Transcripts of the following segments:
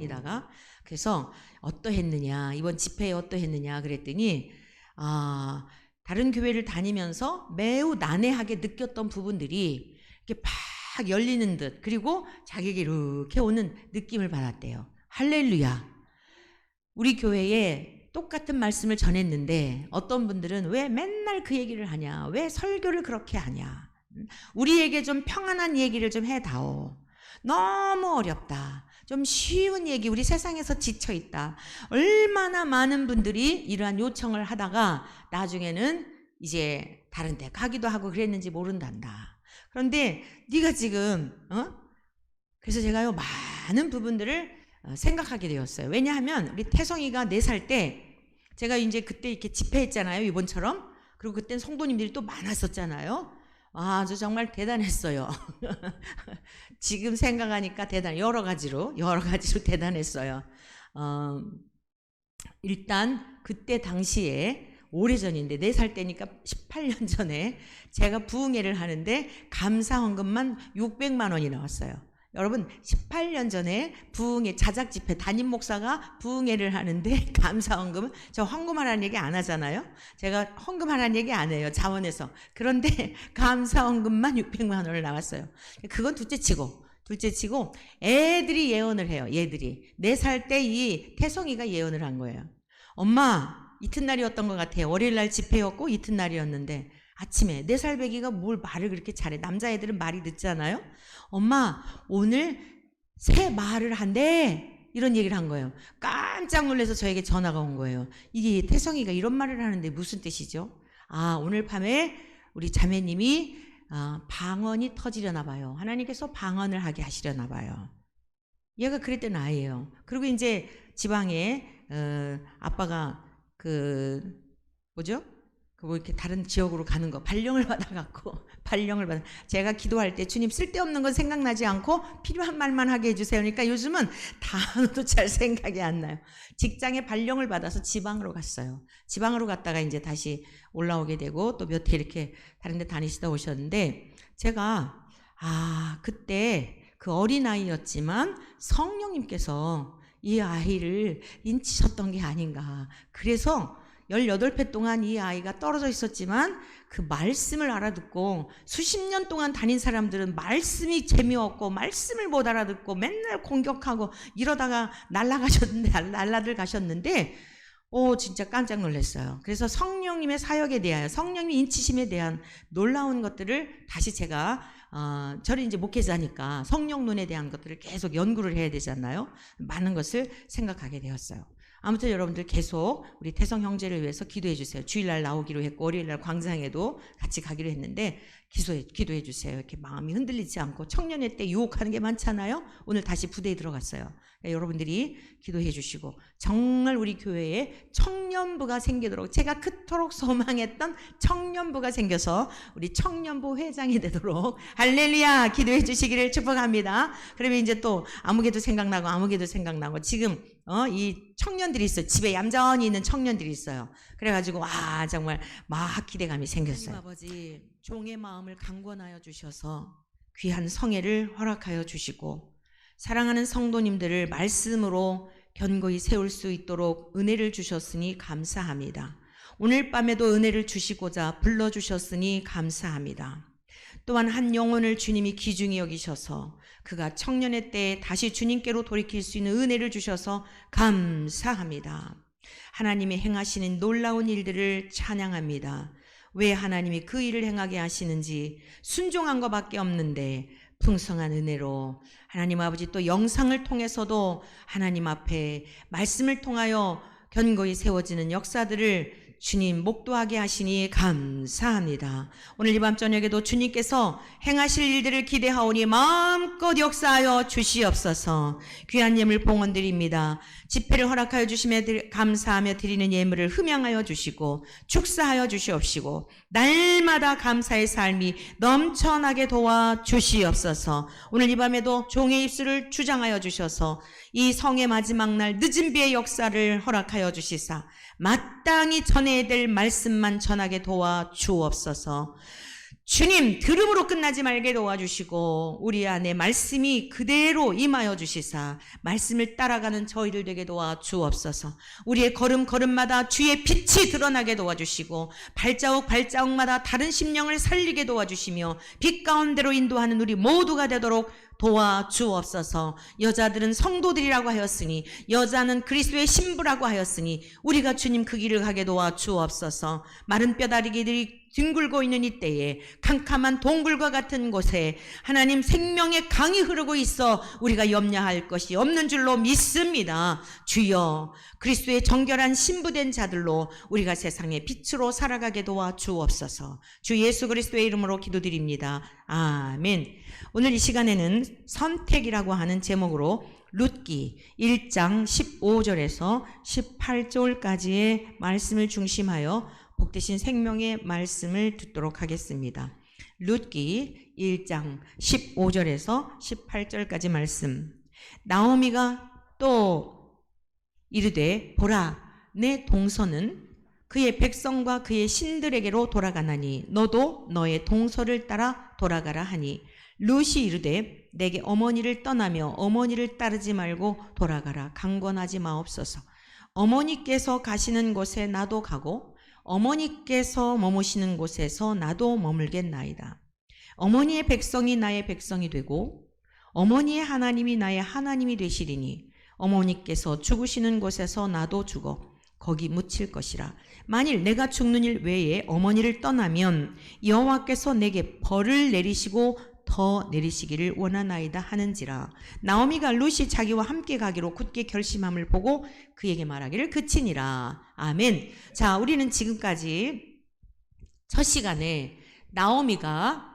거기다가. 그래서 어떠했느냐, 이번 집회에 어떠했느냐 그랬더니 다른 교회를 다니면서 매우 난해하게 느꼈던 부분들이 이렇게 팍 열리는 듯, 그리고 자기에게 이렇게 오는 느낌을 받았대요. 할렐루야. 우리 교회에 똑같은 말씀을 전했는데 어떤 분들은 왜 맨날 그 얘기를 하냐, 왜 설교를 그렇게 하냐, 우리에게 좀 평안한 얘기를 좀 해다오, 너무 어렵다, 좀 쉬운 얘기, 우리 세상에서 지쳐있다. 얼마나 많은 분들이 이러한 요청을 하다가 나중에는 이제 다른 데 가기도 하고 그랬는지 모른단다. 그런데 네가 지금 그래서 제가요 많은 부분들을 생각하게 되었어요. 왜냐하면 우리 태성이가 4살 때 제가 이제 그때 이렇게 집회했잖아요, 이번처럼. 그리고 그땐 성도님들이 또 많았었잖아요. 아주 정말 대단했어요. 지금 생각하니까 여러 가지로 대단했어요. 일단 그때 당시에 오래전인데 4살 때니까 18년 전에 제가 부흥회를 하는데 감사헌금만 600만 원이 나왔어요. 여러분, 18년 전에 부흥회 자작 집회 담임 목사가 부흥회를 하는데 감사헌금은, 저 헌금하라는 얘기 안 하잖아요. 제가 헌금하라는 얘기 안 해요, 자원에서. 그런데 감사헌금만 600만 원을 나왔어요. 그건 둘째치고 애들이 예언을 해요. 얘들이 4살 때 이 태송이가 예언을 한 거예요. 엄마, 이튿날이었던 것 같아요. 월요일날 집회였고 이튿날이었는데 아침에 4살 배기가 뭘 말을 그렇게 잘해. 남자애들은 말이 늦잖아요. 엄마, 오늘 새 말을 한대, 이런 얘기를 한 거예요. 깜짝 놀라서 저에게 전화가 온 거예요. 이게 태성이가 이런 말을 하는데 무슨 뜻이죠? 오늘 밤에 우리 자매님이 방언이 터지려나 봐요. 하나님께서 방언을 하게 하시려나 봐요. 얘가 그랬던 아이예요. 그리고 이제 지방에 아빠가 뭐 이렇게 다른 지역으로 가는 거, 발령을 제가 기도할 때 주님 쓸데없는 건 생각나지 않고 필요한 말만 하게 해주세요. 그러니까 요즘은 단어도 잘 생각이 안 나요. 직장에 발령을 받아서 지방으로 갔어요. 지방으로 갔다가 이제 다시 올라오게 되고 또 몇 해 이렇게 다른 데 다니시다 오셨는데, 제가 그때 그 어린아이였지만 성령님께서 이 아이를 인치셨던 게 아닌가. 그래서 18회 동안 이 아이가 떨어져 있었지만 그 말씀을 알아듣고, 수십 년 동안 다닌 사람들은 말씀이 재미없고 말씀을 못 알아듣고 맨날 공격하고 이러다가 날라들 가셨는데 진짜 깜짝 놀랐어요. 그래서 성령님의 사역에 대하여, 성령님의 인치심에 대한 놀라운 것들을 다시 제가 저를 이제 목회자니까 성령 눈에 대한 것들을 계속 연구를 해야 되잖아요. 많은 것을 생각하게 되었어요. 아무튼 여러분들 계속 우리 태성 형제를 위해서 기도해 주세요. 주일날 나오기로 했고 월요일날 광장에도 같이 가기로 했는데 기도해 주세요. 이렇게 마음이 흔들리지 않고. 청년회 때 유혹하는 게 많잖아요. 오늘 다시 부대에 들어갔어요. 여러분들이 기도해 주시고 정말 우리 교회에 청년부가 생기도록, 제가 그토록 소망했던 청년부가 생겨서 우리 청년부 회장이 되도록 할렐루야 기도해 주시기를 축복합니다. 그러면 이제 또 아무개도 생각나고 지금 이 청년들이 있어요. 집에 얌전히 있는 청년들이 있어요. 그래가지고 정말 막 기대감이 생겼어요. 아버지, 종의 마음을 강권하여 주셔서 귀한 성회를 허락하여 주시고 사랑하는 성도님들을 말씀으로 견고히 세울 수 있도록 은혜를 주셨으니 감사합니다. 오늘 밤에도 은혜를 주시고자 불러주셨으니 감사합니다. 또한 한 영혼을 주님이 귀중히 여기셔서 그가 청년의 때에 다시 주님께로 돌이킬 수 있는 은혜를 주셔서 감사합니다. 하나님이 행하시는 놀라운 일들을 찬양합니다. 왜 하나님이 그 일을 행하게 하시는지 순종한 것밖에 없는데 풍성한 은혜로 하나님 아버지 또 영상을 통해서도 하나님 앞에 말씀을 통하여 견고히 세워지는 역사들을 주님 목도하게 하시니 감사합니다. 오늘 이 밤 저녁에도 주님께서 행하실 일들을 기대하오니 마음껏 역사하여 주시옵소서. 귀한 예물 봉헌드립니다. 집회를 허락하여 주심에 감사하며 드리는 예물을 흠양하여 주시고 축사하여 주시옵시고 날마다 감사의 삶이 넘쳐나게 도와 주시옵소서. 오늘 이 밤에도 종의 입술을 주장하여 주셔서 이 성의 마지막 날 늦은 비의 역사를 허락하여 주시사 마땅히 전해야 될 말씀만 전하게 도와 주옵소서. 주님 들음으로 끝나지 말게 도와주시고 우리 안에 말씀이 그대로 임하여 주시사 말씀을 따라가는 저희들 되게 도와주옵소서. 우리의 걸음걸음마다 주의 빛이 드러나게 도와주시고 발자국 발자국마다 다른 심령을 살리게 도와주시며 빛 가운데로 인도하는 우리 모두가 되도록 도와주옵소서. 여자들은 성도들이라고 하였으니 여자는 그리스도의 신부라고 하였으니 우리가 주님 그 길을 가게 도와주옵소서. 마른 뼈다리기들이 뒹굴고 있는 이때에 캄캄한 동굴과 같은 곳에 하나님 생명의 강이 흐르고 있어 우리가 염려할 것이 없는 줄로 믿습니다. 주여 그리스도의 정결한 신부된 자들로 우리가 세상의 빛으로 살아가게 도와주옵소서. 주 예수 그리스도의 이름으로 기도드립니다. 아멘. 오늘 이 시간에는 선택이라고 하는 제목으로 룻기 1장 15절에서 18절까지의 말씀을 중심하여 복되신 생명의 말씀을 듣도록 하겠습니다. 룻기 1장 15절에서 18절까지 말씀. 나오미가 또 이르되 보라 내 동서는 그의 백성과 그의 신들에게로 돌아가나니 너도 너의 동서를 따라 돌아가라 하니 룻이 이르되 내게 어머니를 떠나며 어머니를 따르지 말고 돌아가라. 강권하지 마옵소서. 어머니께서 가시는 곳에 나도 가고 어머니께서 머무시는 곳에서 나도 머물겠나이다. 어머니의 백성이 나의 백성이 되고 어머니의 하나님이 나의 하나님이 되시리니 어머니께서 죽으시는 곳에서 나도 죽어 거기 묻힐 것이라. 만일 내가 죽는 일 외에 어머니를 떠나면 여호와께서 내게 벌을 내리시고 더 내리시기를 원하나이다 하는지라. 나오미가 룻이 자기와 함께 가기로 굳게 결심함을 보고 그에게 말하기를 그치니라. 아멘. 자, 우리는 지금까지 첫 시간에 나오미가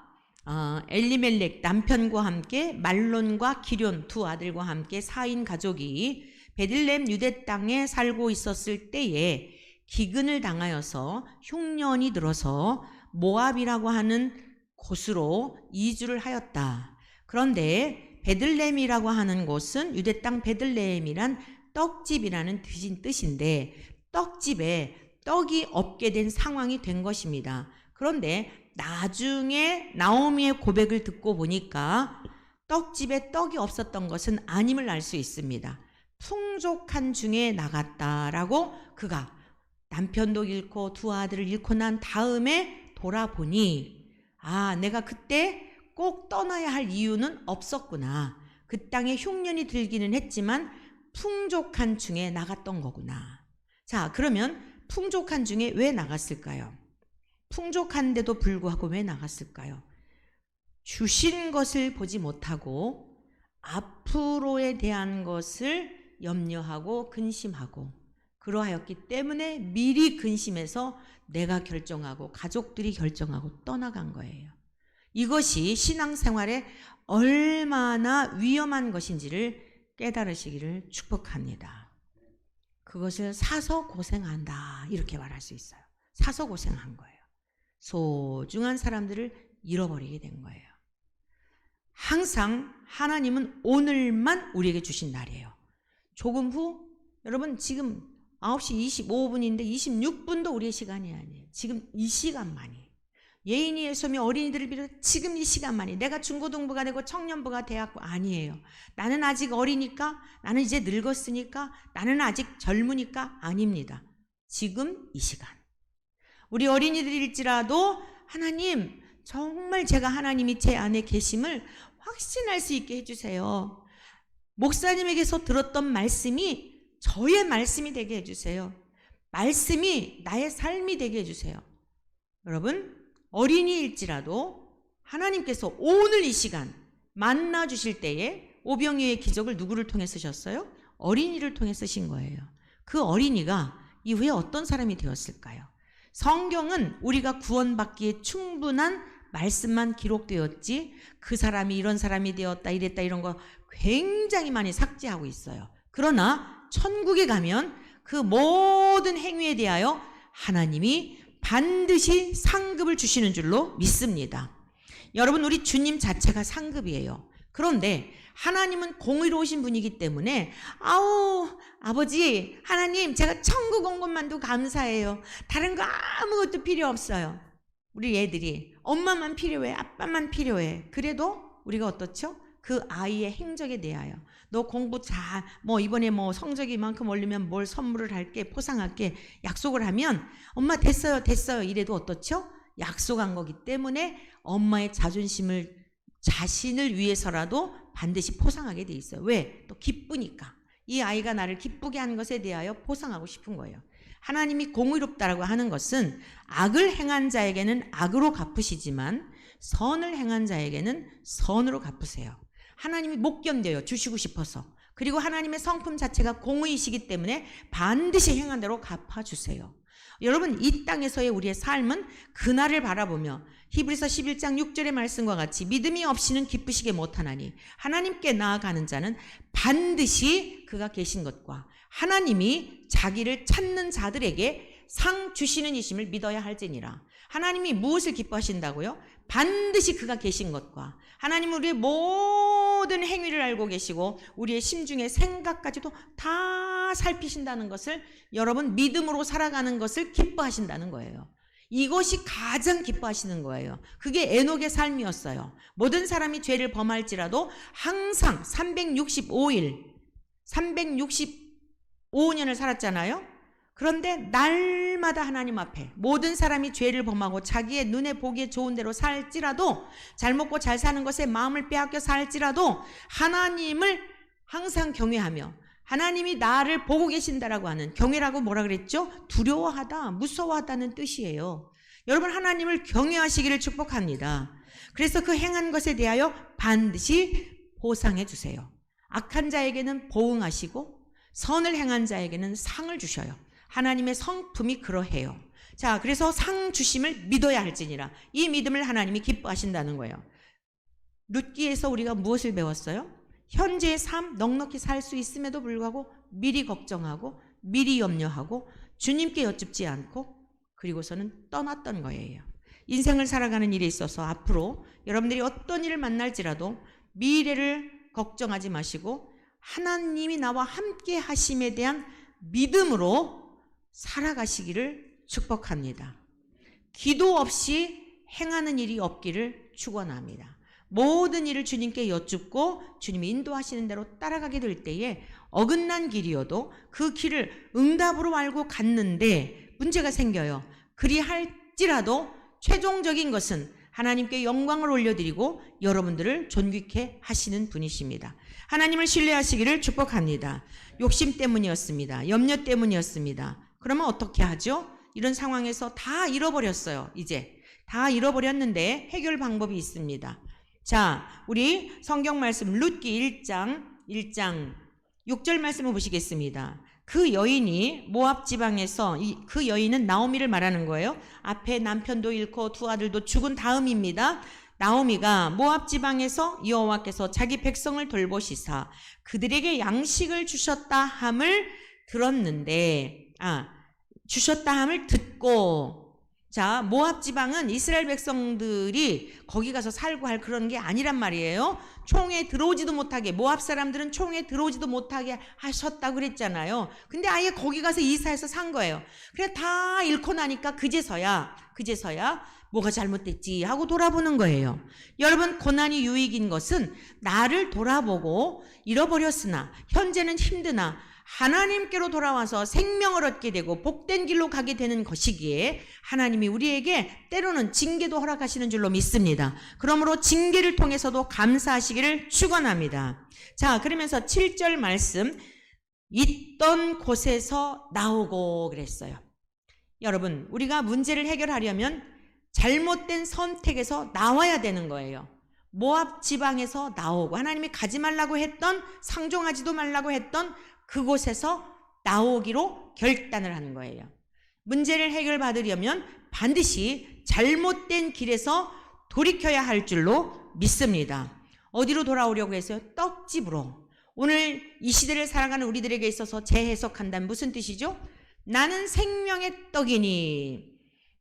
엘리멜렉 남편과 함께 말론과 기럨 두 아들과 함께 4인 가족이 베들레헴 유대 땅에 살고 있었을 때에 기근을 당하여서 흉년이 들어서 모압이라고 하는 곳으로 이주를 하였다. 그런데 베들레헴이라고 하는 곳은 유대 땅 베들레헴이란 떡집이라는 뜻인데 떡집에 떡이 없게 된 상황이 된 것입니다. 그런데 나중에 나오미의 고백을 듣고 보니까 떡집에 떡이 없었던 것은 아님을 알 수 있습니다. 풍족한 중에 나갔다라고 그가 남편도 잃고 두 아들을 잃고 난 다음에 돌아보니 내가 그때 꼭 떠나야 할 이유는 없었구나. 그 땅에 흉년이 들기는 했지만 풍족한 중에 나갔던 거구나. 자, 그러면 풍족한 중에 왜 나갔을까요? 풍족한데도 불구하고 왜 나갔을까요? 주신 것을 보지 못하고 앞으로에 대한 것을 염려하고 근심하고 그러하였기 때문에 미리 근심해서 내가 결정하고 가족들이 결정하고 떠나간 거예요. 이것이 신앙생활에 얼마나 위험한 것인지를 깨달으시기를 축복합니다. 그것을 사서 고생한다 이렇게 말할 수 있어요. 사서 고생한 거예요. 소중한 사람들을 잃어버리게 된 거예요. 항상 하나님은 오늘만 우리에게 주신 날이에요. 조금 후 여러분 지금 9시 25분인데 26분도 우리의 시간이 아니에요. 지금 이 시간만이. 예인이 예수며 어린이들을 비롯해 지금 이 시간만이. 내가 중고등부가 되고 청년부가 대학부 아니에요. 나는 아직 어리니까, 나는 이제 늙었으니까, 나는 아직 젊으니까 아닙니다. 지금 이 시간. 우리 어린이들일지라도 하나님 정말 제가 하나님이 제 안에 계심을 확신할 수 있게 해주세요. 목사님에게서 들었던 말씀이 저의 말씀이 되게 해주세요. 말씀이 나의 삶이 되게 해주세요. 여러분 어린이일지라도 하나님께서 오늘 이 시간 만나 주실 때에 오병이어의 기적을 누구를 통해 쓰셨어요? 어린이를 통해 쓰신 거예요. 그 어린이가 이후에 어떤 사람이 되었을까요? 성경은 우리가 구원받기에 충분한 말씀만 기록되었지 그 사람이 이런 사람이 되었다 이랬다 이런 거 굉장히 많이 삭제하고 있어요. 그러나 천국에 가면 그 모든 행위에 대하여 하나님이 반드시 상급을 주시는 줄로 믿습니다. 여러분 우리 주님 자체가 상급이에요. 그런데 하나님은 공의로우신 분이기 때문에 아버지 하나님 제가 천국 온 것만도 감사해요. 다른 거 아무것도 필요 없어요. 우리 애들이 엄마만 필요해, 아빠만 필요해. 그래도 우리가 어떻죠? 그 아이의 행적에 대하여 너 공부 뭐 이번에 뭐 성적이 이만큼 올리면 뭘 선물을 할게, 포상할게 약속을 하면 엄마 됐어요 이래도 어떻죠? 약속한 거기 때문에 엄마의 자신을 위해서라도 반드시 포상하게 돼 있어요. 왜? 또 기쁘니까. 이 아이가 나를 기쁘게 하는 것에 대하여 포상하고 싶은 거예요. 하나님이 공의롭다라고 하는 것은 악을 행한 자에게는 악으로 갚으시지만 선을 행한 자에게는 선으로 갚으세요. 하나님이 못 견뎌요. 주시고 싶어서. 그리고 하나님의 성품 자체가 공의이시기 때문에 반드시 행한 대로 갚아주세요. 여러분, 이 땅에서의 우리의 삶은 그날을 바라보며 히브리서 11장 6절의 말씀과 같이 믿음이 없이는 기쁘시게 못하나니 하나님께 나아가는 자는 반드시 그가 계신 것과 하나님이 자기를 찾는 자들에게 상 주시는 이심을 믿어야 할지니라. 하나님이 무엇을 기뻐하신다고요? 반드시 그가 계신 것과 하나님은 우리의 모든 행위를 알고 계시고 우리의 심중의 생각까지도 다 살피신다는 것을, 여러분 믿음으로 살아가는 것을 기뻐하신다는 거예요. 이것이 가장 기뻐하시는 거예요. 그게 에녹의 삶이었어요. 모든 사람이 죄를 범할지라도 항상 365년을 살았잖아요. 그런데 날마다 하나님 앞에 모든 사람이 죄를 범하고 자기의 눈에 보기에 좋은 대로 살지라도, 잘 먹고 잘 사는 것에 마음을 빼앗겨 살지라도 하나님을 항상 경외하며 하나님이 나를 보고 계신다라고 하는, 경외라고 뭐라 그랬죠? 두려워하다, 무서워하다는 뜻이에요. 여러분, 하나님을 경외하시기를 축복합니다. 그래서 그 행한 것에 대하여 반드시 보상해 주세요. 악한 자에게는 보응하시고 선을 행한 자에게는 상을 주셔요. 하나님의 성품이 그러해요. 자, 그래서 상 주심을 믿어야 할지니라. 이 믿음을 하나님이 기뻐하신다는 거예요. 룻기에서 우리가 무엇을 배웠어요? 현재의 삶 넉넉히 살 수 있음에도 불구하고 미리 걱정하고 미리 염려하고 주님께 여쭙지 않고 그리고서는 떠났던 거예요. 인생을 살아가는 일에 있어서 앞으로 여러분들이 어떤 일을 만날지라도 미래를 걱정하지 마시고 하나님이 나와 함께 하심에 대한 믿음으로 살아가시기를 축복합니다. 기도 없이 행하는 일이 없기를 축원합니다. 모든 일을 주님께 여쭙고 주님이 인도하시는 대로 따라가게 될 때에 어긋난 길이어도 그 길을 응답으로 알고 갔는데 문제가 생겨요. 그리할지라도 최종적인 것은 하나님께 영광을 올려드리고 여러분들을 존귀케 하시는 분이십니다. 하나님을 신뢰하시기를 축복합니다. 욕심 때문이었습니다. 염려 때문이었습니다. 그러면 어떻게 하죠? 이런 상황에서 다 잃어버렸어요. 이제 다 잃어버렸는데 해결 방법이 있습니다. 자, 우리 성경 말씀 룻기 1장 6절 말씀을 보시겠습니다. 그 여인이 모압 지방에서, 그 여인은 나오미를 말하는 거예요. 앞에 남편도 잃고 두 아들도 죽은 다음입니다. 나오미가 모압 지방에서 여호와께서 자기 백성을 돌보시사 그들에게 양식을 주셨다 함을 듣고, 자, 모압 지방은 이스라엘 백성들이 거기 가서 살고 할 그런 게 아니란 말이에요. 총에 들어오지도 못하게, 모압 사람들은 총에 들어오지도 못하게 하셨다고 그랬잖아요. 근데 아예 거기 가서 이사해서 산 거예요. 그래 다 잃고 나니까 그제서야 뭐가 잘못됐지 하고 돌아보는 거예요. 여러분, 고난이 유익인 것은 나를 돌아보고 잃어버렸으나 현재는 힘드나 하나님께로 돌아와서 생명을 얻게 되고 복된 길로 가게 되는 것이기에 하나님이 우리에게 때로는 징계도 허락하시는 줄로 믿습니다. 그러므로 징계를 통해서도 감사하시기를 축원합니다. 자, 그러면서 7절 말씀, 있던 곳에서 나오고 그랬어요. 여러분, 우리가 문제를 해결하려면 잘못된 선택에서 나와야 되는 거예요. 모압 지방에서 나오고 하나님이 가지 말라고 했던, 상종하지도 말라고 했던 그곳에서 나오기로 결단을 하는 거예요. 문제를 해결받으려면 반드시 잘못된 길에서 돌이켜야 할 줄로 믿습니다. 어디로 돌아오려고 했어요? 떡집으로. 오늘 이 시대를 살아가는 우리들에게 있어서 재해석한다면 무슨 뜻이죠? 나는 생명의 떡이니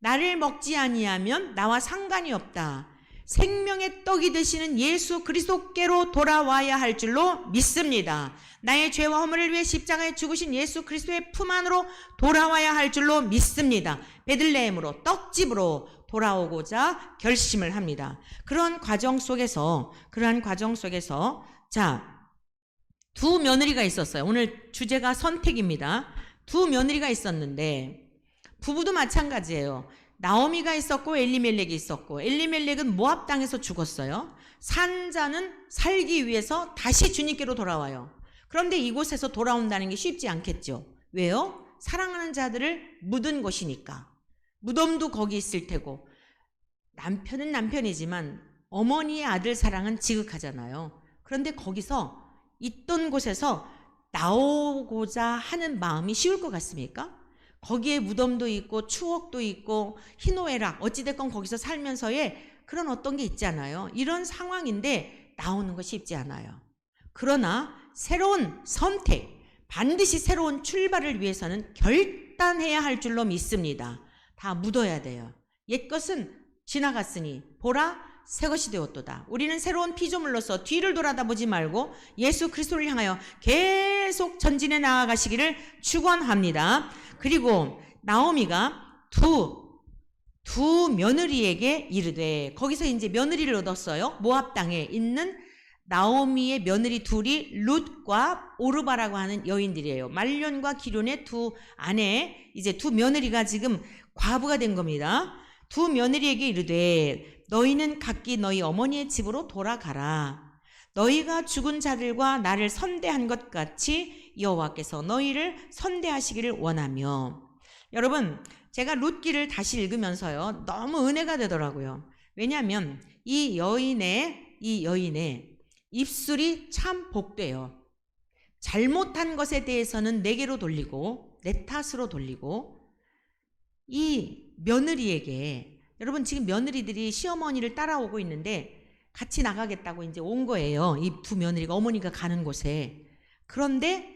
나를 먹지 아니하면 나와 상관이 없다. 생명의 떡이 되시는 예수 그리스도께로 돌아와야 할 줄로 믿습니다. 나의 죄와 허물을 위해 십자가에 죽으신 예수 그리스도의 품 안으로 돌아와야 할 줄로 믿습니다. 베들레헴으로, 떡집으로 돌아오고자 결심을 합니다. 그러한 과정 속에서 자, 두 며느리가 있었어요. 오늘 주제가 선택입니다. 두 며느리가 있었는데 부부도 마찬가지예요. 나오미가 있었고 엘리멜렉이 있었고, 엘리멜렉은 모압 땅에서 죽었어요. 산 자는 살기 위해서 다시 주님께로 돌아와요. 그런데 이곳에서 돌아온다는 게 쉽지 않겠죠. 왜요? 사랑하는 자들을 묻은 곳이니까. 무덤도 거기 있을 테고, 남편은 남편이지만 어머니의 아들 사랑은 지극하잖아요. 그런데 거기서 있던 곳에서 나오고자 하는 마음이 쉬울 것 같습니까? 거기에 무덤도 있고 추억도 있고 희노애락, 어찌됐건 거기서 살면서의 그런 어떤 게 있잖아요. 이런 상황인데 나오는 거 쉽지 않아요. 그러나 새로운 선택, 반드시 새로운 출발을 위해서는 결단해야 할 줄로 믿습니다. 다 묻어야 돼요. 옛것은 지나갔으니 보라 새것이 되었도다. 우리는 새로운 피조물로서 뒤를 돌아다보지 말고 예수 그리스도를 향하여 계속 전진해 나아가시기를 축원합니다. 그리고 나오미가 두 며느리에게 이르되, 거기서 이제 며느리를 얻었어요. 모압 땅에 있는 나오미의 며느리 둘이 룻과 오르바라고 하는 여인들이에요. 말론과 기론의 두 아내, 이제 두 며느리가 지금 과부가 된 겁니다. 두 며느리에게 이르되 너희는 각기 너희 어머니의 집으로 돌아가라. 너희가 죽은 자들과 나를 선대한 것 같이 여호와께서 너희를 선대하시기를 원하며. 여러분, 제가 룻기를 다시 읽으면서요, 너무 은혜가 되더라고요. 왜냐하면 이 여인의 입술이 참 복돼요. 잘못한 것에 대해서는 내게로 돌리고 내 탓으로 돌리고, 이 며느리에게, 여러분 지금 며느리들이 시어머니를 따라오고 있는데 같이 나가겠다고 이제 온 거예요. 이 두 며느리가 어머니가 가는 곳에. 그런데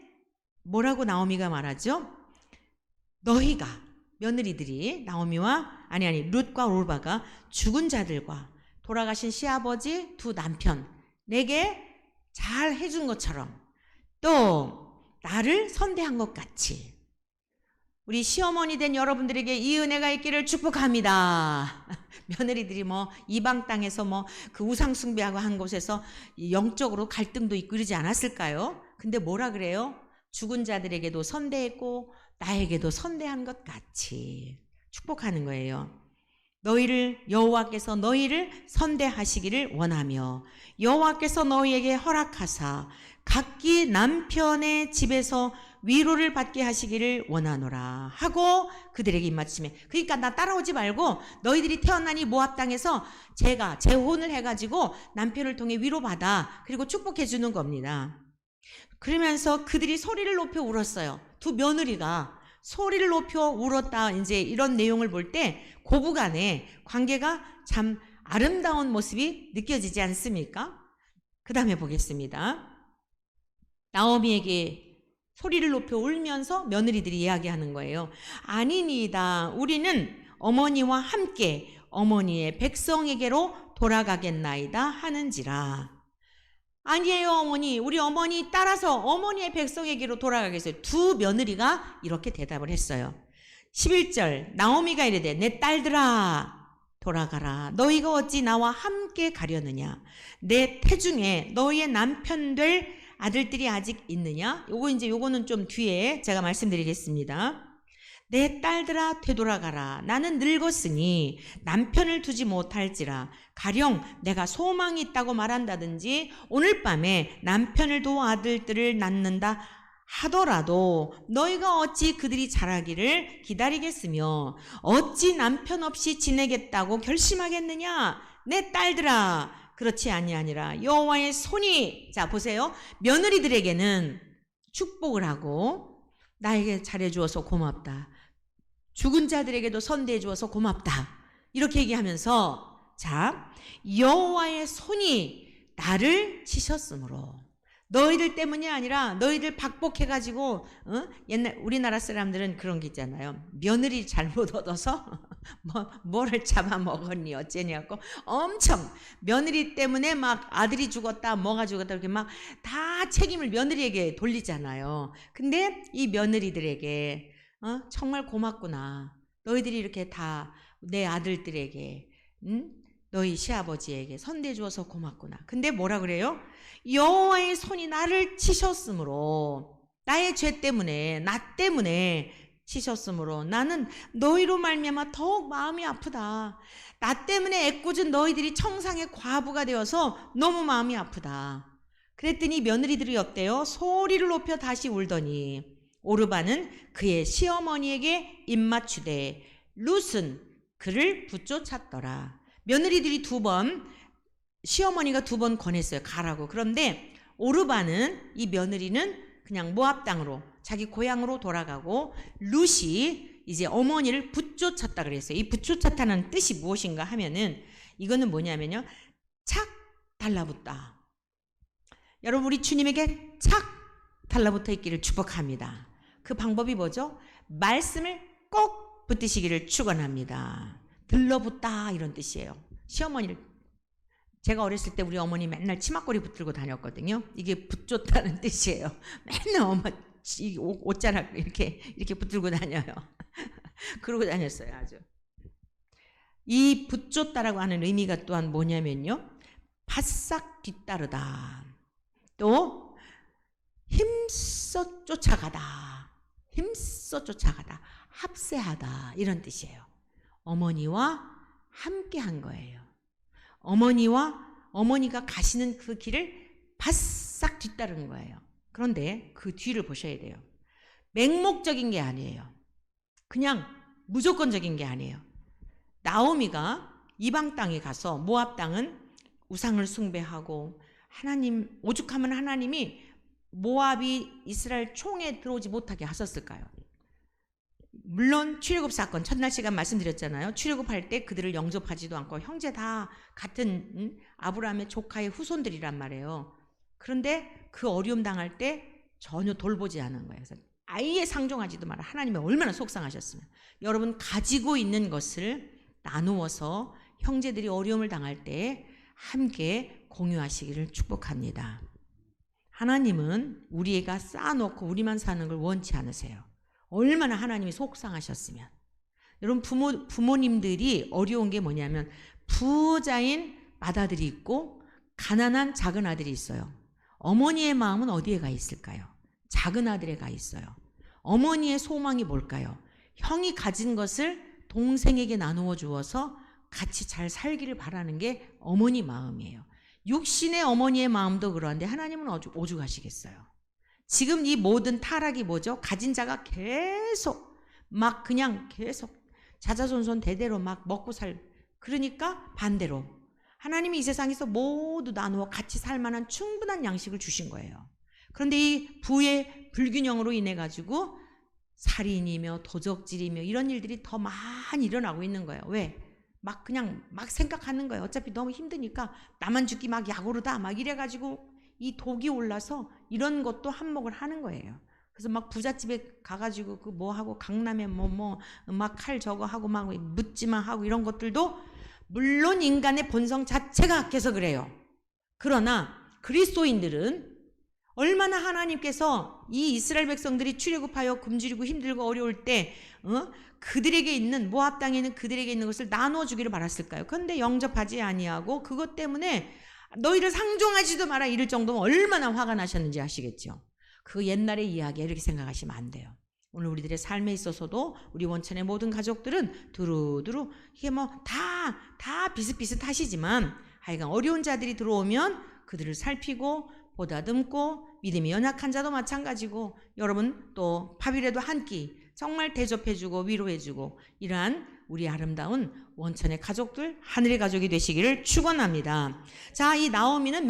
뭐라고 나오미가 말하죠? 너희가, 며느리들이 나오미와 룻과 오르바가 죽은 자들과 돌아가신 시아버지 두 남편 내게 잘 해준 것처럼 또 나를 선대한 것 같이 우리 시어머니 된 여러분들에게 이 은혜가 있기를 축복합니다. 며느리들이 뭐 이방 땅에서 뭐 그 우상 숭배하고 한 곳에서 영적으로 갈등도 있고 그러지 않았을까요? 근데 뭐라 그래요? 죽은 자들에게도 선대했고 나에게도 선대한 것 같이 축복하는 거예요. 여호와께서 너희를 선대하시기를 원하며 여호와께서 너희에게 허락하사 각기 남편의 집에서 위로를 받게 하시기를 원하노라 하고 그들에게 입맞춤해. 그러니까 나 따라오지 말고 너희들이 태어나니 모압 땅에서 제가 재혼을 해가지고 남편을 통해 위로받아, 그리고 축복해 주는 겁니다. 그러면서 그들이 소리를 높여 울었어요. 두 며느리가 소리를 높여 울었다. 이제 이런 내용을 볼 때 고부간의 관계가 참 아름다운 모습이 느껴지지 않습니까? 그 다음에 보겠습니다. 나오미에게 소리를 높여 울면서 며느리들이 이야기하는 거예요. 아니니이다. 우리는 어머니와 함께 어머니의 백성에게로 돌아가겠나이다 하는지라. 아니에요 어머니, 우리 어머니 따라서 어머니의 백성에게로 돌아가겠어요. 두 며느리가 이렇게 대답을 했어요. 11절 나오미가 이르되 내 딸들아 돌아가라. 너희가 어찌 나와 함께 가려느냐. 내 태중에 너희의 남편 될 아들들이 아직 있느냐? 요거는 좀 뒤에 제가 말씀드리겠습니다. 내 딸들아 되돌아가라. 나는 늙었으니 남편을 두지 못할지라. 가령 내가 소망이 있다고 말한다든지 오늘 밤에 남편을 두어 아들들을 낳는다 하더라도 너희가 어찌 그들이 자라기를 기다리겠으며 어찌 남편 없이 지내겠다고 결심하겠느냐? 내 딸들아 그렇지 아니하니라. 여호와의 손이, 자 보세요, 며느리들에게는 축복을 하고 나에게 잘해주어서 고맙다, 죽은 자들에게도 선대해 주어서 고맙다, 이렇게 얘기하면서 자 여호와의 손이 나를 치셨으므로, 너희들 때문이 아니라 너희들 박복해가지고 옛날 우리나라 사람들은 그런 게 있잖아요. 며느리 잘못 얻어서 뭐를 잡아먹었니 어째냐고 엄청 며느리 때문에 막 아들이 죽었다 뭐가 죽었다 이렇게 막 다 책임을 며느리에게 돌리잖아요. 근데 이 며느리들에게 정말 고맙구나. 너희들이 이렇게 다 내 아들들에게 너희 시아버지에게 선대 주어서 고맙구나. 근데 뭐라 그래요? 여호와의 손이 나를 치셨으므로, 나의 죄 때문에, 나 때문에 치셨으므로 나는 너희로 말미암아 더욱 마음이 아프다. 나 때문에 애꿎은 너희들이 청상의 과부가 되어서 너무 마음이 아프다. 그랬더니 며느리들이 어때요? 소리를 높여 다시 울더니 오르바는 그의 시어머니에게 입맞추되 룻은 그를 붙쫓았더라. 며느리들이 시어머니가 2번 권했어요. 가라고. 그런데 오르바는, 이 며느리는 그냥 모압 땅으로, 자기 고향으로 돌아가고, 룻이 이제 어머니를 붙쫓았다 그랬어요. 이 붙쫓았다는 뜻이 무엇인가 하면은, 이거는 뭐냐면요, 착 달라붙다. 여러분, 우리 주님에게 착 달라붙어 있기를 축복합니다. 그 방법이 뭐죠? 말씀을 꼭 붙드시기를 축원합니다. 들러붙다 이런 뜻이에요. 시어머니를, 제가 어렸을 때 우리 어머니 맨날 치마꼬리 붙들고 다녔거든요. 이게 붙줬다는 뜻이에요. 맨날 엄마 옷자락 이렇게 붙들고 다녀요. 그러고 다녔어요. 아주. 이 붙줬다라고 하는 의미가 또한 뭐냐면요, 바싹 뒤따르다, 또 힘써 쫓아가다, 힘써 쫓아가다, 합세하다 이런 뜻이에요. 어머니와 함께 한 거예요. 어머니가 가시는 그 길을 바싹 뒤따른 거예요. 그런데 그 뒤를 보셔야 돼요. 맹목적인 게 아니에요. 그냥 무조건적인 게 아니에요. 나오미가 이방 땅에 가서, 모압 땅은 우상을 숭배하고, 하나님, 오죽하면 하나님이 모압이 이스라엘 총에 들어오지 못하게 하셨을까요? 물론 출애굽 사건, 첫날 시간 말씀드렸잖아요. 출애굽할 때 그들을 영접하지도 않고 형제 다 같은 아브라함의 조카의 후손들이란 말이에요. 그런데 그 어려움 당할 때 전혀 돌보지 않은 거예요. 그래서 아예 상종하지도 마라. 하나님이 얼마나 속상하셨으면. 여러분, 가지고 있는 것을 나누어서 형제들이 어려움을 당할 때 함께 공유하시기를 축복합니다. 하나님은 우리가 쌓아놓고 우리만 사는 걸 원치 않으세요. 얼마나 하나님이 속상하셨으면. 여러분, 부모님들이 어려운 게 뭐냐면, 부자인 맏아들이 있고 가난한 작은 아들이 있어요. 어머니의 마음은 어디에 가 있을까요? 작은 아들에 가 있어요. 어머니의 소망이 뭘까요? 형이 가진 것을 동생에게 나누어 주어서 같이 잘 살기를 바라는 게 어머니 마음이에요. 육신의 어머니의 마음도 그러한데 하나님은 오죽하시겠어요. 지금 이 모든 타락이 뭐죠? 가진 자가 계속 자자손손 대대로 막 먹고 그러니까 반대로 하나님이 이 세상에서 모두 나누어 같이 살 만한 충분한 양식을 주신 거예요. 그런데 이 부의 불균형으로 인해 가지고 살인이며 도적질이며 이런 일들이 더 많이 일어나고 있는 거예요. 왜? 막 생각하는 거예요. 어차피 너무 힘드니까 나만 죽기 막 약오르다 막 이래가지고 이 독이 올라서 이런 것도 한몫을 하는 거예요. 그래서 막 부잣집에 가가지고 그 뭐 하고 강남에 막 칼 저거 하고 막 묻지마 하고 이런 것들도 물론 인간의 본성 자체가 악해서 그래요. 그러나 그리스도인들은 얼마나 하나님께서 이 이스라엘 백성들이 출애굽하여 굶주리고 힘들고 어려울 때 그들에게 있는, 모압 땅에 있는 그들에게 있는 것을 나누어 주기를 바랐을까요? 그런데 영접하지 아니하고 그것 때문에 너희를 상종하지도 마라 이럴 정도면 얼마나 화가 나셨는지 아시겠죠? 그 옛날의 이야기야 이렇게 생각하시면 안 돼요. 오늘 우리들의 삶에 있어서도 우리 원천의 모든 가족들은 두루두루 이게 다 비슷비슷하시지만 하여간 어려운 자들이 들어오면 그들을 살피고 보다듬고, 믿음이 연약한 자도 마찬가지고, 여러분 또 밥이라도 한 끼 정말 대접해주고 위로해주고, 이러한 우리 아름다운 원천의 가족들, 하늘의 가족이 되시기를 축원합니다. 자, 이 나오미는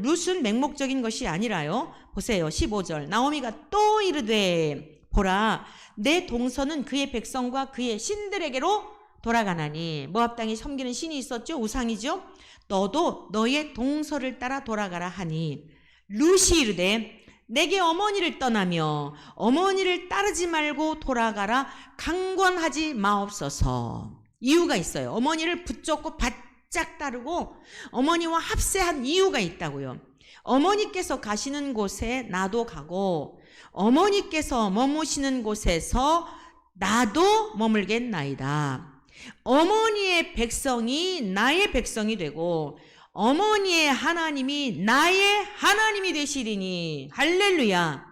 룻은 맹목적인 것이 아니라요. 보세요. 15절. 나오미가 또 이르되 보라, 내 동서는 그의 백성과 그의 신들에게로 돌아가나니. 모압 땅에 섬기는 신이 있었죠. 우상이죠. 너도 너의 동서를 따라 돌아가라 하니. 룻이 이르되 내게 어머니를 떠나며 어머니를 따르지 말고 돌아가라 강권하지 마옵소서. 이유가 있어요. 어머니를 붙잡고 바짝 따르고 어머니와 합세한 이유가 있다고요. 어머니께서 가시는 곳에 나도 가고 어머니께서 머무시는 곳에서 나도 머물겠나이다. 어머니의 백성이 나의 백성이 되고 어머니의 하나님이 나의 하나님이 되시리니. 할렐루야.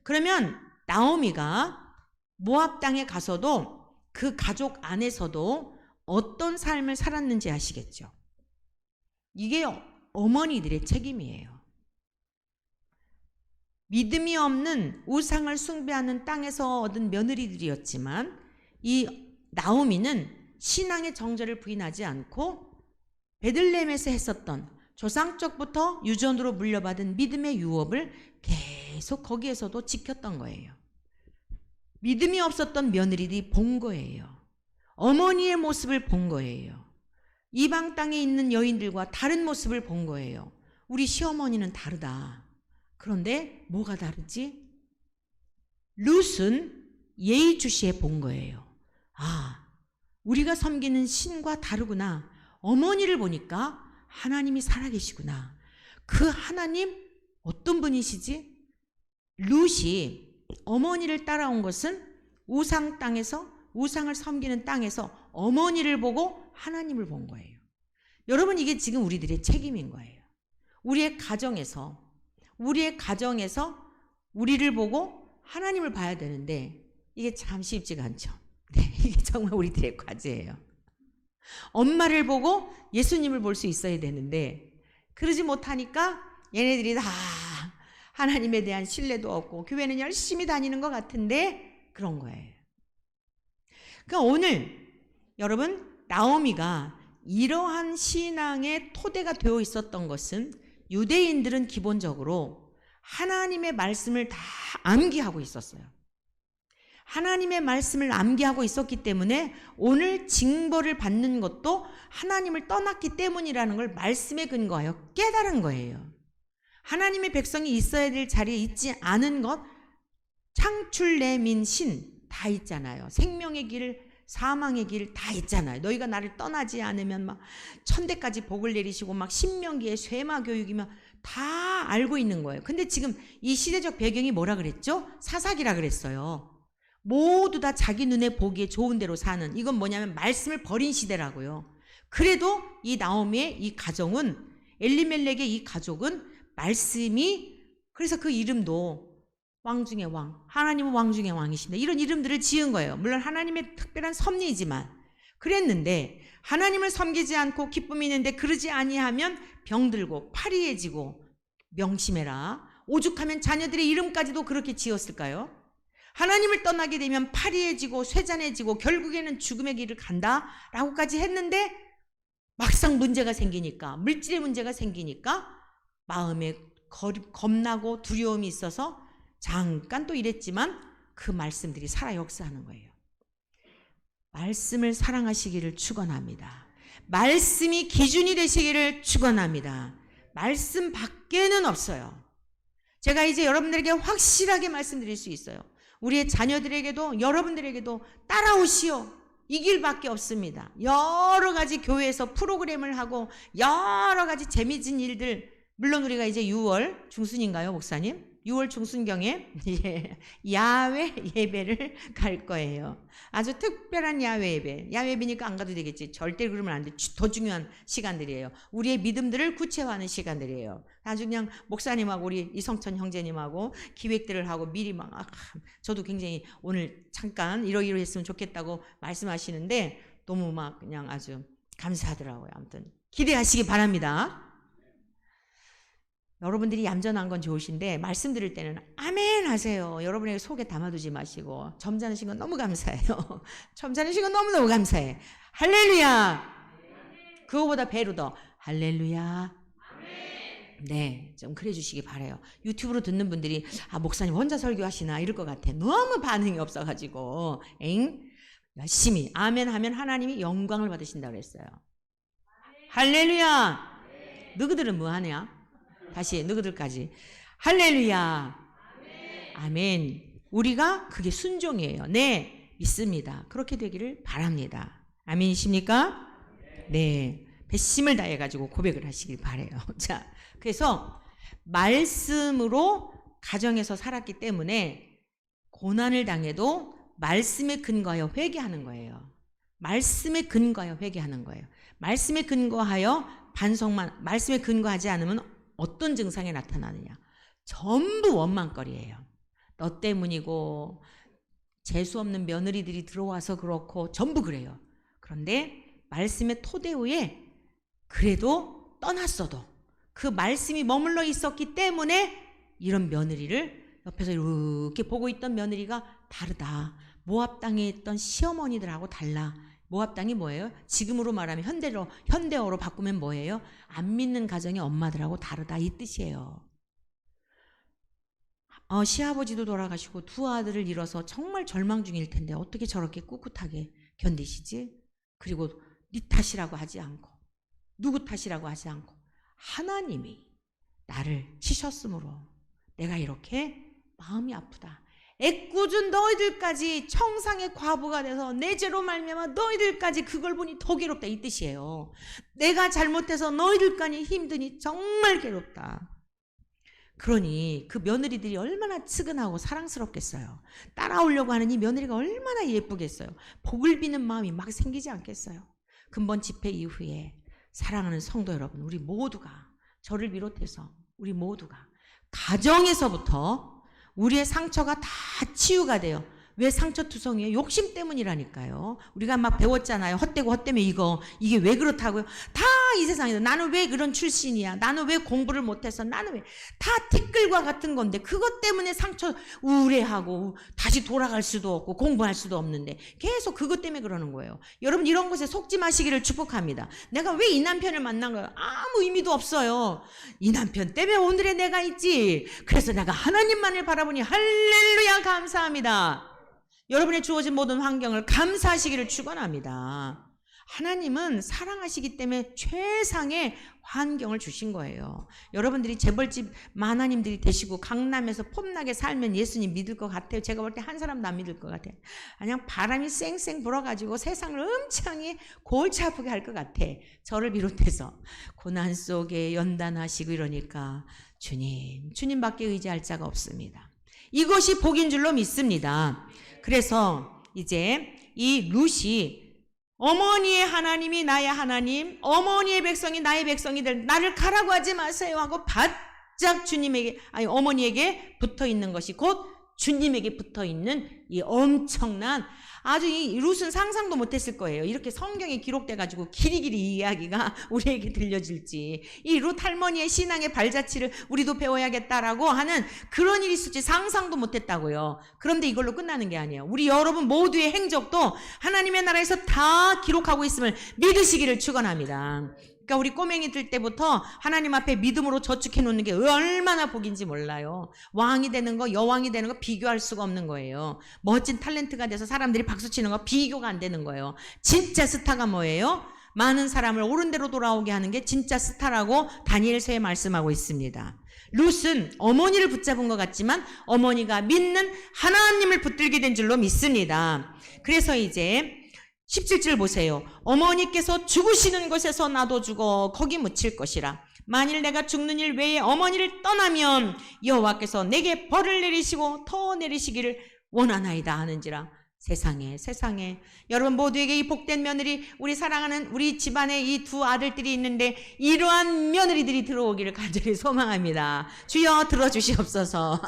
그러면 나오미가 모압 땅에 가서도 그 가족 안에서도 어떤 삶을 살았는지 아시겠죠? 이게 어머니들의 책임이에요. 믿음이 없는 우상을 숭배하는 땅에서 얻은 며느리들이었지만 이 나오미는 신앙의 정절을 부인하지 않고 베들레헴에서 했었던 조상적부터 유전으로 물려받은 믿음의 유업을 계속 거기에서도 지켰던 거예요. 믿음이 없었던 며느리들이 본 거예요. 어머니의 모습을 본 거예요. 이방 땅에 있는 여인들과 다른 모습을 본 거예요. 우리 시어머니는 다르다. 그런데 뭐가 다르지? 룻은 예의주시에 본 거예요. 아, 우리가 섬기는 신과 다르구나. 어머니를 보니까 하나님이 살아계시구나. 그 하나님 어떤 분이시지? 룻이 어머니를 따라온 것은 우상 땅에서, 우상을 섬기는 땅에서 어머니를 보고 하나님을 본 거예요. 여러분, 이게 지금 우리들의 책임인 거예요. 우리의 가정에서 우리를 보고 하나님을 봐야 되는데 이게 참 쉽지가 않죠. 네, 이게 정말 우리들의 과제예요. 엄마를 보고 예수님을 볼 수 있어야 되는데 그러지 못하니까 얘네들이 다 하나님에 대한 신뢰도 없고 교회는 열심히 다니는 것 같은데 그런 거예요. 그러니까 오늘 여러분, 나오미가 이러한 신앙의 토대가 되어 있었던 것은 유대인들은 기본적으로 하나님의 말씀을 다 암기하고 있었어요. 하나님의 말씀을 암기하고 있었기 때문에 오늘 징벌을 받는 것도 하나님을 떠났기 때문이라는 걸 말씀에 근거하여 깨달은 거예요. 하나님의 백성이 있어야 될 자리에 있지 않은 것, 창출 내민 신 다 있잖아요. 생명의 길, 사망의 길 다 있잖아요. 너희가 나를 떠나지 않으면 막 천대까지 복을 내리시고 막 신명기의 쇠마 교육이면 다 알고 있는 거예요. 근데 지금 이 시대적 배경이 뭐라 그랬죠? 사사기라 그랬어요. 모두 다 자기 눈에 보기에 좋은 대로 사는, 이건 뭐냐면 말씀을 버린 시대라고요. 그래도 이 나오미의 이 가정은, 엘리멜렉의 이 가족은 말씀이, 그래서 그 이름도 왕 중의 왕, 하나님은 왕 중의 왕이신다, 이런 이름들을 지은 거예요. 물론 하나님의 특별한 섭리이지만 그랬는데, 하나님을 섬기지 않고 기쁨이 있는데 그러지 아니하면 병들고 파리해지고, 명심해라, 오죽하면 자녀들의 이름까지도 그렇게 지었을까요? 하나님을 떠나게 되면 파리해지고 쇠잔해지고 결국에는 죽음의 길을 간다라고까지 했는데, 막상 문제가 생기니까, 물질의 문제가 생기니까 마음에 겁나고 두려움이 있어서 잠깐 또 이랬지만 그 말씀들이 살아 역사하는 거예요. 말씀을 사랑하시기를 축원합니다. 말씀이 기준이 되시기를 축원합니다. 말씀 밖에는 없어요. 제가 이제 여러분들에게 확실하게 말씀드릴 수 있어요. 우리의 자녀들에게도 여러분들에게도 따라오시오, 이 길밖에 없습니다. 여러 가지 교회에서 프로그램을 하고 여러 가지 재미진 일들, 물론 우리가 이제 6월 중순인가요, 목사님? 6월 중순경에 야외 예배를 갈 거예요. 아주 특별한 야외 예배. 야외 예배니까 안 가도 되겠지. 절대 그러면 안 돼. 더 중요한 시간들이에요. 우리의 믿음들을 구체화하는 시간들이에요. 아주 그냥 목사님하고 우리 이성천 형제님하고 기획들을 하고 미리 막, 저도 굉장히 오늘 잠깐 이러이러했으면 좋겠다고 말씀하시는데 너무 막 그냥 아주 감사하더라고요. 아무튼 기대하시기 바랍니다. 여러분들이 얌전한 건 좋으신데 말씀 들을 때는 아멘 하세요. 여러분에게 속에 담아두지 마시고. 점잖으신 건 너무 감사해요. 점잖으신 건 너무너무 감사해. 할렐루야. 그거보다 배로 더 할렐루야. 네, 좀 그래 주시기 바라요. 유튜브로 듣는 분들이 목사님 혼자 설교하시나 이럴 것 같아. 너무 반응이 없어가지고 열심히 아멘 하면 하나님이 영광을 받으신다고 그랬어요. 할렐루야. 너희들은 뭐 하냐? 다시 너희들까지 할렐루야. 아멘. 우리가 그게 순종이에요. 네, 믿습니다. 그렇게 되기를 바랍니다. 아멘이십니까? 네, 배심을 다해가지고 고백을 하시길 바라요. 자, 그래서 말씀으로 가정에서 살았기 때문에 고난을 당해도 말씀에 근거하여 회개하는 거예요. 말씀에 근거하여 회개하는 거예요. 말씀에 근거하여 말씀에 근거하지 않으면 어떤 증상이 나타나느냐. 전부 원망거리예요. 너 때문이고 재수없는 며느리들이 들어와서 그렇고 전부 그래요. 그런데 말씀의 토대 위에 그래도 떠났어도 그 말씀이 머물러 있었기 때문에 이런 며느리를 옆에서 이렇게 보고 있던 며느리가 다르다. 모압 땅에 있던 시어머니들하고 달라. 모압 땅이 뭐예요? 지금으로 말하면 현대어로 바꾸면 뭐예요? 안 믿는 가정의 엄마들하고 다르다 이 뜻이에요. 시아버지도 돌아가시고 두 아들을 잃어서 정말 절망 중일 텐데 어떻게 저렇게 꿋꿋하게 견디시지? 그리고 네 탓이라고 하지 않고 누구 탓이라고 하지 않고 하나님이 나를 치셨으므로 내가 이렇게 마음이 아프다. 애꿎은 너희들까지 청상의 과부가 돼서 내 죄로 말미암아 너희들까지 그걸 보니 더 괴롭다 이 뜻이에요. 내가 잘못해서 너희들까지 힘드니 정말 괴롭다. 그러니 그 며느리들이 얼마나 측은하고 사랑스럽겠어요. 따라오려고 하는 이 며느리가 얼마나 예쁘겠어요. 복을 비는 마음이 막 생기지 않겠어요. 근본 집회 이후에 사랑하는 성도 여러분, 우리 모두가 저를 비롯해서 우리 모두가 가정에서부터 우리의 상처가 다 치유가 돼요. 왜 상처투성이에요? 욕심 때문이라니까요. 우리가 막 배웠잖아요. 헛되고 헛되면 이게 왜 그렇다고요? 다 이 세상에서 나는 왜 그런 출신이야? 나는 왜 공부를 못해서? 나는 왜? 다 티끌과 같은 건데 그것 때문에 상처 우울해하고 다시 돌아갈 수도 없고 공부할 수도 없는데 계속 그것 때문에 그러는 거예요. 여러분 이런 것에 속지 마시기를 축복합니다. 내가 왜 이 남편을 만난 거예요? 아무 의미도 없어요. 이 남편 때문에 오늘의 내가 있지. 그래서 내가 하나님만을 바라보니 할렐루야 감사합니다. 여러분의 주어진 모든 환경을 감사하시기를 축원합니다. 하나님은 사랑하시기 때문에 최상의 환경을 주신 거예요. 여러분들이 재벌집 만화님들이 되시고 강남에서 폼나게 살면 예수님 믿을 것 같아요? 제가 볼 때 한 사람도 안 믿을 것 같아요. 그냥 바람이 쌩쌩 불어가지고 세상을 엄청히 골치 아프게 할 것 같아. 저를 비롯해서 고난 속에 연단하시고 이러니까 주님밖에 의지할 자가 없습니다. 이것이 복인 줄로 믿습니다. 그래서 이제 이 룻이 어머니의 하나님이 나의 하나님, 어머니의 백성이 나의 백성이 될 나를 가라고 하지 마세요 하고 바짝 어머니에게 붙어 있는 것이 곧 주님에게 붙어 있는 이 엄청난 아주 이 룻은 상상도 못했을 거예요. 이렇게 성경에 기록돼 가지고 길이길이 이 이야기가 우리에게 들려질지, 이 룻 할머니의 신앙의 발자취를 우리도 배워야겠다라고 하는 그런 일이 있을지 상상도 못했다고요. 그런데 이걸로 끝나는 게 아니에요. 우리 여러분 모두의 행적도 하나님의 나라에서 다 기록하고 있음을 믿으시기를 축원합니다. 그러니까 우리 꼬맹이들 때부터 하나님 앞에 믿음으로 저축해 놓는 게 얼마나 복인지 몰라요. 왕이 되는 거, 여왕이 되는 거 비교할 수가 없는 거예요. 멋진 탤런트가 돼서 사람들이 박수치는 거 비교가 안 되는 거예요. 진짜 스타가 뭐예요? 많은 사람을 옳은 대로 돌아오게 하는 게 진짜 스타라고 다니엘서에 말씀하고 있습니다. 룻은 어머니를 붙잡은 것 같지만 어머니가 믿는 하나님을 붙들게 된 줄로 믿습니다. 그래서 이제 17절 보세요. 어머니께서 죽으시는 곳에서 나도 죽어 거기 묻힐 것이라. 만일 내가 죽는 일 외에 어머니를 떠나면 여호와께서 내게 벌을 내리시고 더 내리시기를 원하나이다 하는지라. 세상에 여러분 모두에게 이 복된 며느리, 우리 사랑하는 우리 집안에 이 두 아들들이 있는데 이러한 며느리들이 들어오기를 간절히 소망합니다. 주여 들어주시옵소서.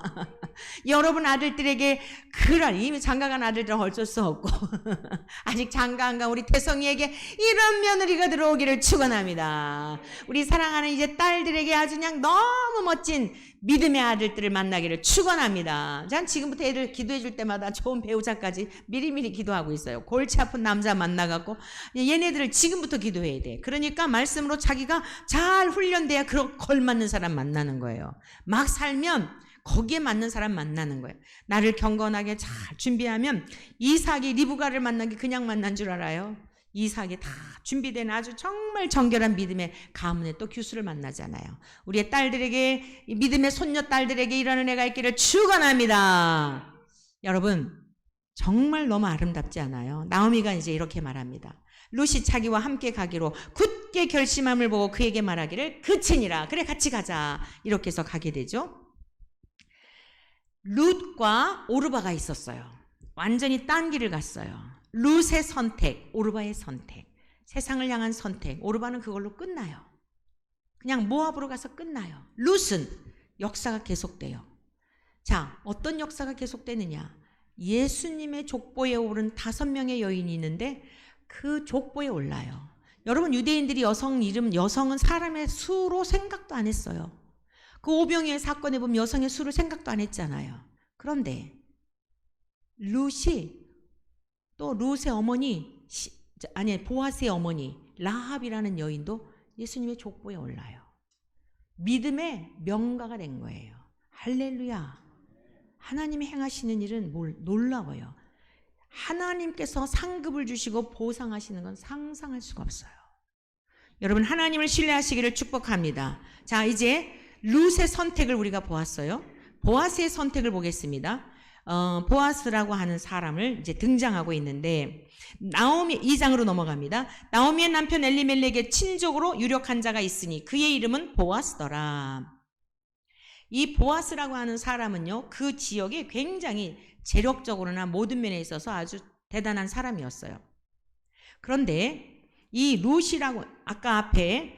여러분 아들들에게 이미 장가간 아들들은 어쩔 수 없고 아직 장가 안 간 우리 태성이에게 이런 며느리가 들어오기를 축원합니다. 우리 사랑하는 이제 딸들에게 아주 그냥 너무 멋진 믿음의 아들들을 만나기를 축원합니다. 전 지금부터 애들 기도해 줄 때마다 좋은 배우자까지 미리미리 기도하고 있어요. 골치 아픈 남자 만나갖고 얘네들을 지금부터 기도해야 돼. 그러니까 말씀으로 자기가 잘 훈련돼야 걸맞는 사람 만나는 거예요. 막 살면 거기에 맞는 사람 만나는 거예요. 나를 경건하게 잘 준비하면 이삭이 리브가를 만난 게 그냥 만난 줄 알아요? 이삭이 다 준비된 아주 정말 정결한 믿음의 가문에 또 규수를 만나잖아요. 우리의 딸들에게, 믿음의 손녀 딸들에게 이런 은혜가 있기를 축원합니다. 여러분 정말 너무 아름답지 않아요? 나오미가 이제 이렇게 말합니다. 룻이 자기와 함께 가기로 굳게 결심함을 보고 그에게 말하기를 그치니라. 그래 같이 가자. 이렇게 해서 가게 되죠. 룻과 오르바가 있었어요. 완전히 딴 길을 갔어요. 룻의 선택, 오르바의 선택, 세상을 향한 선택. 오르바는 그걸로 끝나요. 그냥 모압으로 가서 끝나요. 룻은 역사가 계속돼요. 자, 어떤 역사가 계속되느냐? 예수님의 족보에 오른 5명의 여인이 있는데 그 족보에 올라요. 여러분, 유대인들이 여성은 사람의 수로 생각도 안 했어요. 그 오병이의 사건에 보면 여성의 수를 생각도 안 했잖아요. 그런데 룻이 또 룻의 어머니, 보아스의 어머니 라합이라는 여인도 예수님의 족보에 올라요. 믿음의 명가가 된 거예요. 할렐루야. 하나님이 행하시는 일은 놀라워요. 하나님께서 상급을 주시고 보상하시는 건 상상할 수가 없어요. 여러분, 하나님을 신뢰하시기를 축복합니다. 자, 이제 룻의 선택을 우리가 보았어요. 보아스의 선택을 보겠습니다. 보아스라고 하는 사람을 이제 등장하고 있는데, 나오미 2장으로 넘어갑니다. 나오미의 남편 엘리멜렉의 친족으로 유력한 자가 있으니 그의 이름은 보아스더라. 이 보아스라고 하는 사람은요, 그 지역에 굉장히 재력적으로나 모든 면에 있어서 아주 대단한 사람이었어요. 그런데 이 룻이라고, 아까 앞에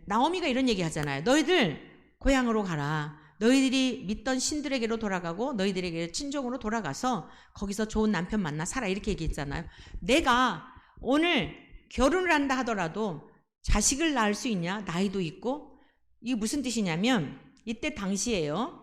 나오미가 이런 얘기 하잖아요. 너희들 고향으로 가라. 너희들이 믿던 신들에게로 돌아가고 너희들에게 친족으로 돌아가서 거기서 좋은 남편 만나 살아, 이렇게 얘기했잖아요. 내가 오늘 결혼을 한다 하더라도 자식을 낳을 수 있냐? 나이도 있고. 이게 무슨 뜻이냐면, 이때 당시에요,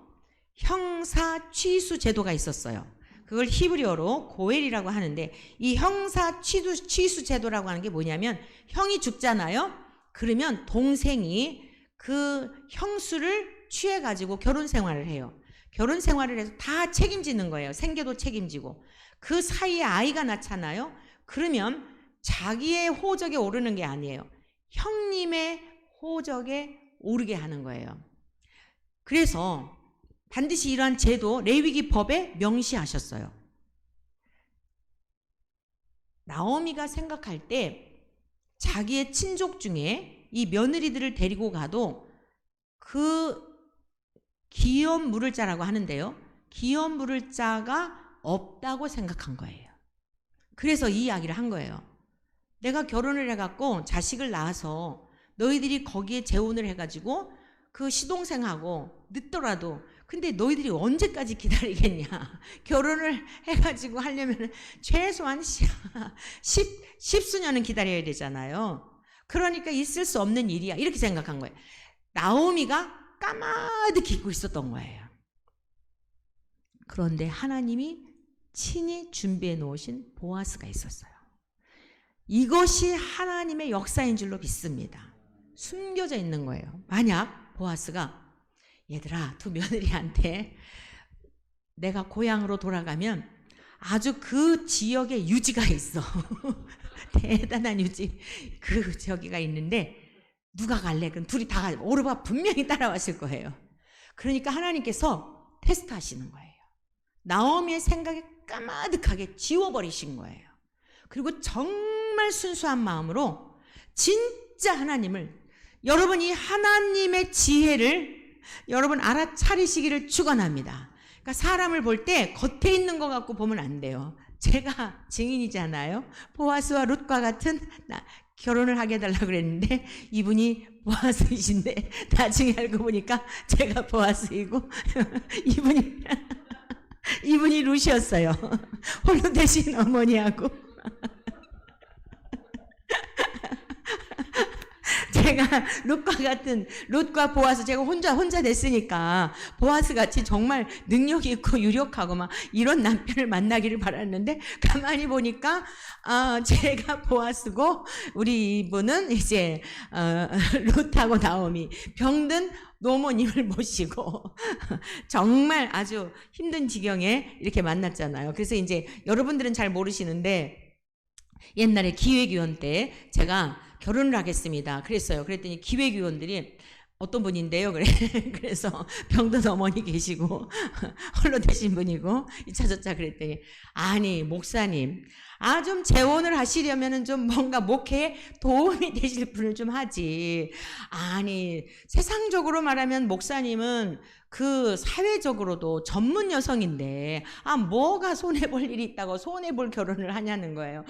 형사 취수 제도가 있었어요. 그걸 히브리어로 고엘이라고 하는데, 이 형사 취수 제도라고 하는 게 뭐냐면, 형이 죽잖아요. 그러면 동생이 그 형수를 취해가지고 결혼 생활을 해요. 결혼 생활을 해서 다 책임지는 거예요. 생계도 책임지고. 그 사이에 아이가 낳잖아요. 그러면 자기의 호적에 오르는 게 아니에요. 형님의 호적에 오르게 하는 거예요. 그래서 반드시 이러한 제도, 레위기 법에 명시하셨어요. 나오미가 생각할 때 자기의 친족 중에 이 며느리들을 데리고 가도 그 기업 물을 자라고 하는데요, 기업 물을 자가 없다고 생각한 거예요. 그래서 이 이야기를 한 거예요. 내가 결혼을 해갖고 자식을 낳아서 너희들이 거기에 재혼을 해가지고 그 시동생하고 늦더라도, 근데 너희들이 언제까지 기다리겠냐? 결혼을 해가지고 하려면 최소한 10수년은 기다려야 되잖아요. 그러니까 있을 수 없는 일이야, 이렇게 생각한 거예요. 나오미가 까마득히 잊고 있었던 거예요. 그런데 하나님이 친히 준비해 놓으신 보아스가 있었어요. 이것이 하나님의 역사인 줄로 믿습니다. 숨겨져 있는 거예요. 만약 보아스가, 얘들아, 두 며느리한테 내가 고향으로 돌아가면 아주 그 지역에 유지가 있어. 대단한 유지. 그 저기가 있는데 누가 갈래? 그럼 둘이 다 오르바 분명히 따라왔을 거예요. 그러니까 하나님께서 테스트 하시는 거예요. 나오미의 생각에 까마득하게 지워버리신 거예요. 그리고 정말 순수한 마음으로 진짜 하나님을, 여러분 이 하나님의 지혜를 여러분 알아차리시기를 축원합니다. 그러니까 사람을 볼 때 겉에 있는 것 갖고 보면 안 돼요. 제가 증인이잖아요. 보아스와 룻과 같은 결혼을 하게 해달라고 그랬는데 이분이 보아스이신데 나중에 알고 보니까 제가 보아스이고 이분이 룻이었어요. 홀로 되신 어머니하고 제가 룻과 보아스, 제가 혼자 됐으니까 보아스 같이 정말 능력 있고 유력하고 막 이런 남편을 만나기를 바랐는데, 가만히 보니까 제가 보아스고 우리 이분은 이제 룻하고 나오미, 병든 노모님을 모시고 정말 아주 힘든 지경에 이렇게 만났잖아요. 그래서 이제 여러분들은 잘 모르시는데, 옛날에 기획위원 때 제가 결혼을 하겠습니다 그랬어요. 그랬더니 기획위원들이 어떤 분인데요? 그래서 병든 어머니 계시고 홀로 되신 분이고 이차 저차 그랬더니, 아니 목사님, 좀 재혼을 하시려면은 좀 뭔가 목회에 도움이 되실 분을 좀 하지. 아니, 세상적으로 말하면 목사님은 그 사회적으로도 전문 여성인데, 뭐가 손해볼 일이 있다고 손해볼 결혼을 하냐는 거예요.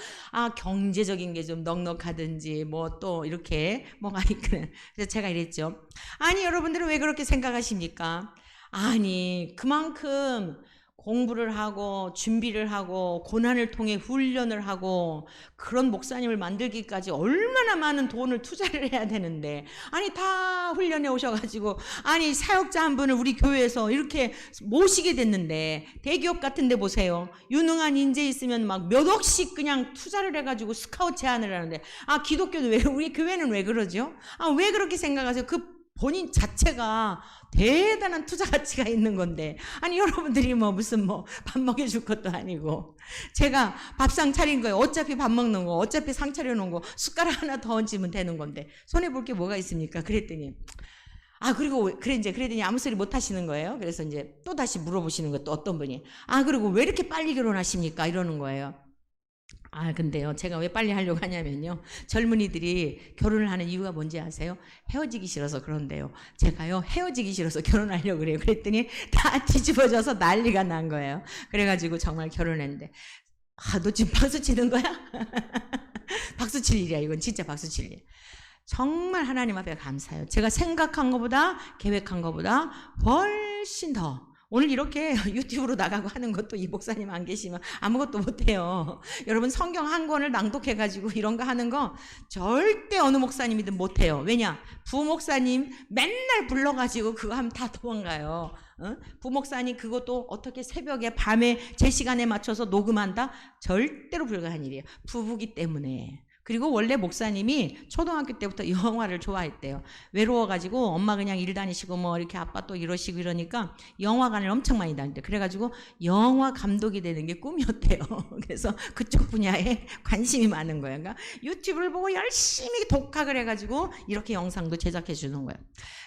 경제적인 게 좀 넉넉하든지, 뭐 또 이렇게 뭐가 있거든. 그래서 제가 이랬죠. 아니, 여러분들은 왜 그렇게 생각하십니까? 아니, 그만큼 공부를 하고 준비를 하고 고난을 통해 훈련을 하고 그런 목사님을 만들기까지 얼마나 많은 돈을 투자를 해야 되는데, 아니 다 훈련해 오셔가지고 아니 사역자 한 분을 우리 교회에서 이렇게 모시게 됐는데, 대기업 같은 데 보세요. 유능한 인재 있으면 막 몇 억씩 그냥 투자를 해가지고 스카우트 제안을 하는데, 기독교는 왜, 우리 교회는 왜 그러죠? 왜 그렇게 생각하세요? 그 본인 자체가 대단한 투자 가치가 있는 건데, 아니 여러분들이 무슨 밥 먹여줄 것도 아니고, 제가 밥상 차린 거예요. 어차피 밥 먹는 거, 어차피 상 차려놓은 거 숟가락 하나 더 얹으면 되는 건데 손해볼 게 뭐가 있습니까? 그랬더니 그랬더니 아무 소리 못 하시는 거예요. 그래서 이제 또 다시 물어보시는 거예요. 또 어떤 분이 그리고 왜 이렇게 빨리 결혼하십니까? 이러는 거예요. 근데요, 제가 왜 빨리 하려고 하냐면요, 젊은이들이 결혼을 하는 이유가 뭔지 아세요? 헤어지기 싫어서 그런데요, 제가요 헤어지기 싫어서 결혼하려고 그래요. 그랬더니 다 뒤집어져서 난리가 난 거예요. 그래가지고 정말 결혼했는데, 너 지금 박수 치는 거야? 박수 칠 일이야. 이건 진짜 박수 칠 일. 정말 하나님 앞에 감사해요. 제가 생각한 것보다, 계획한 것보다 훨씬 더. 오늘 이렇게 유튜브로 나가고 하는 것도 이 목사님 안 계시면 아무것도 못해요. 여러분, 성경 한 권을 낭독해가지고 이런 거 하는 거 절대 어느 목사님이든 못해요. 왜냐? 부목사님 맨날 불러가지고 그거 하면 다 도망가요. 부목사님 그것도 어떻게 새벽에 밤에 제 시간에 맞춰서 녹음한다? 절대로 불가한 일이에요. 부부기 때문에. 그리고 원래 목사님이 초등학교 때부터 영화를 좋아했대요. 외로워가지고 엄마 그냥 일 다니시고 이렇게 아빠 또 이러시고 이러니까 영화관을 엄청 많이 다녔대요. 그래가지고 영화 감독이 되는 게 꿈이었대요. 그래서 그쪽 분야에 관심이 많은 거예요. 그러니까 유튜브를 보고 열심히 독학을 해가지고 이렇게 영상도 제작해 주는 거예요.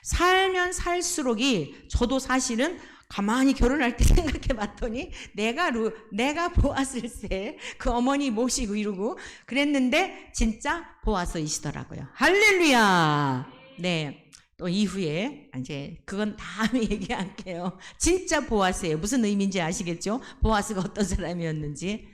살면 살수록이, 저도 사실은 가만히 결혼할 때 생각해 봤더니 내가 보았을세 그 어머니 모시고 이러고 그랬는데 진짜 보아서이시더라고요. 할렐루야. 네. 또 이후에 이제 그건 다음에 얘기할게요. 진짜 보아스예요. 무슨 의미인지 아시겠죠? 보아스가 어떤 사람이었는지.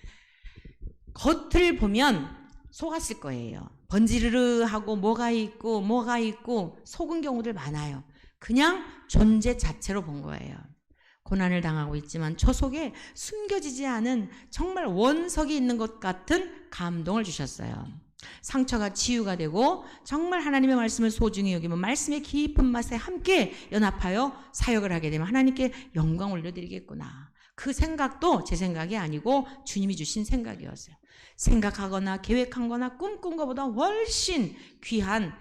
겉을 보면 속았을 거예요. 번지르르하고 뭐가 있고 속은 경우들 많아요. 그냥 존재 자체로 본 거예요. 고난을 당하고 있지만 저 속에 숨겨지지 않은 정말 원석이 있는 것 같은 감동을 주셨어요. 상처가 치유가 되고 정말 하나님의 말씀을 소중히 여기면 말씀의 깊은 맛에 함께 연합하여 사역을 하게 되면 하나님께 영광 올려드리겠구나. 그 생각도 제 생각이 아니고 주님이 주신 생각이었어요. 생각하거나 계획한 거나 꿈꾼 것보다 훨씬 귀한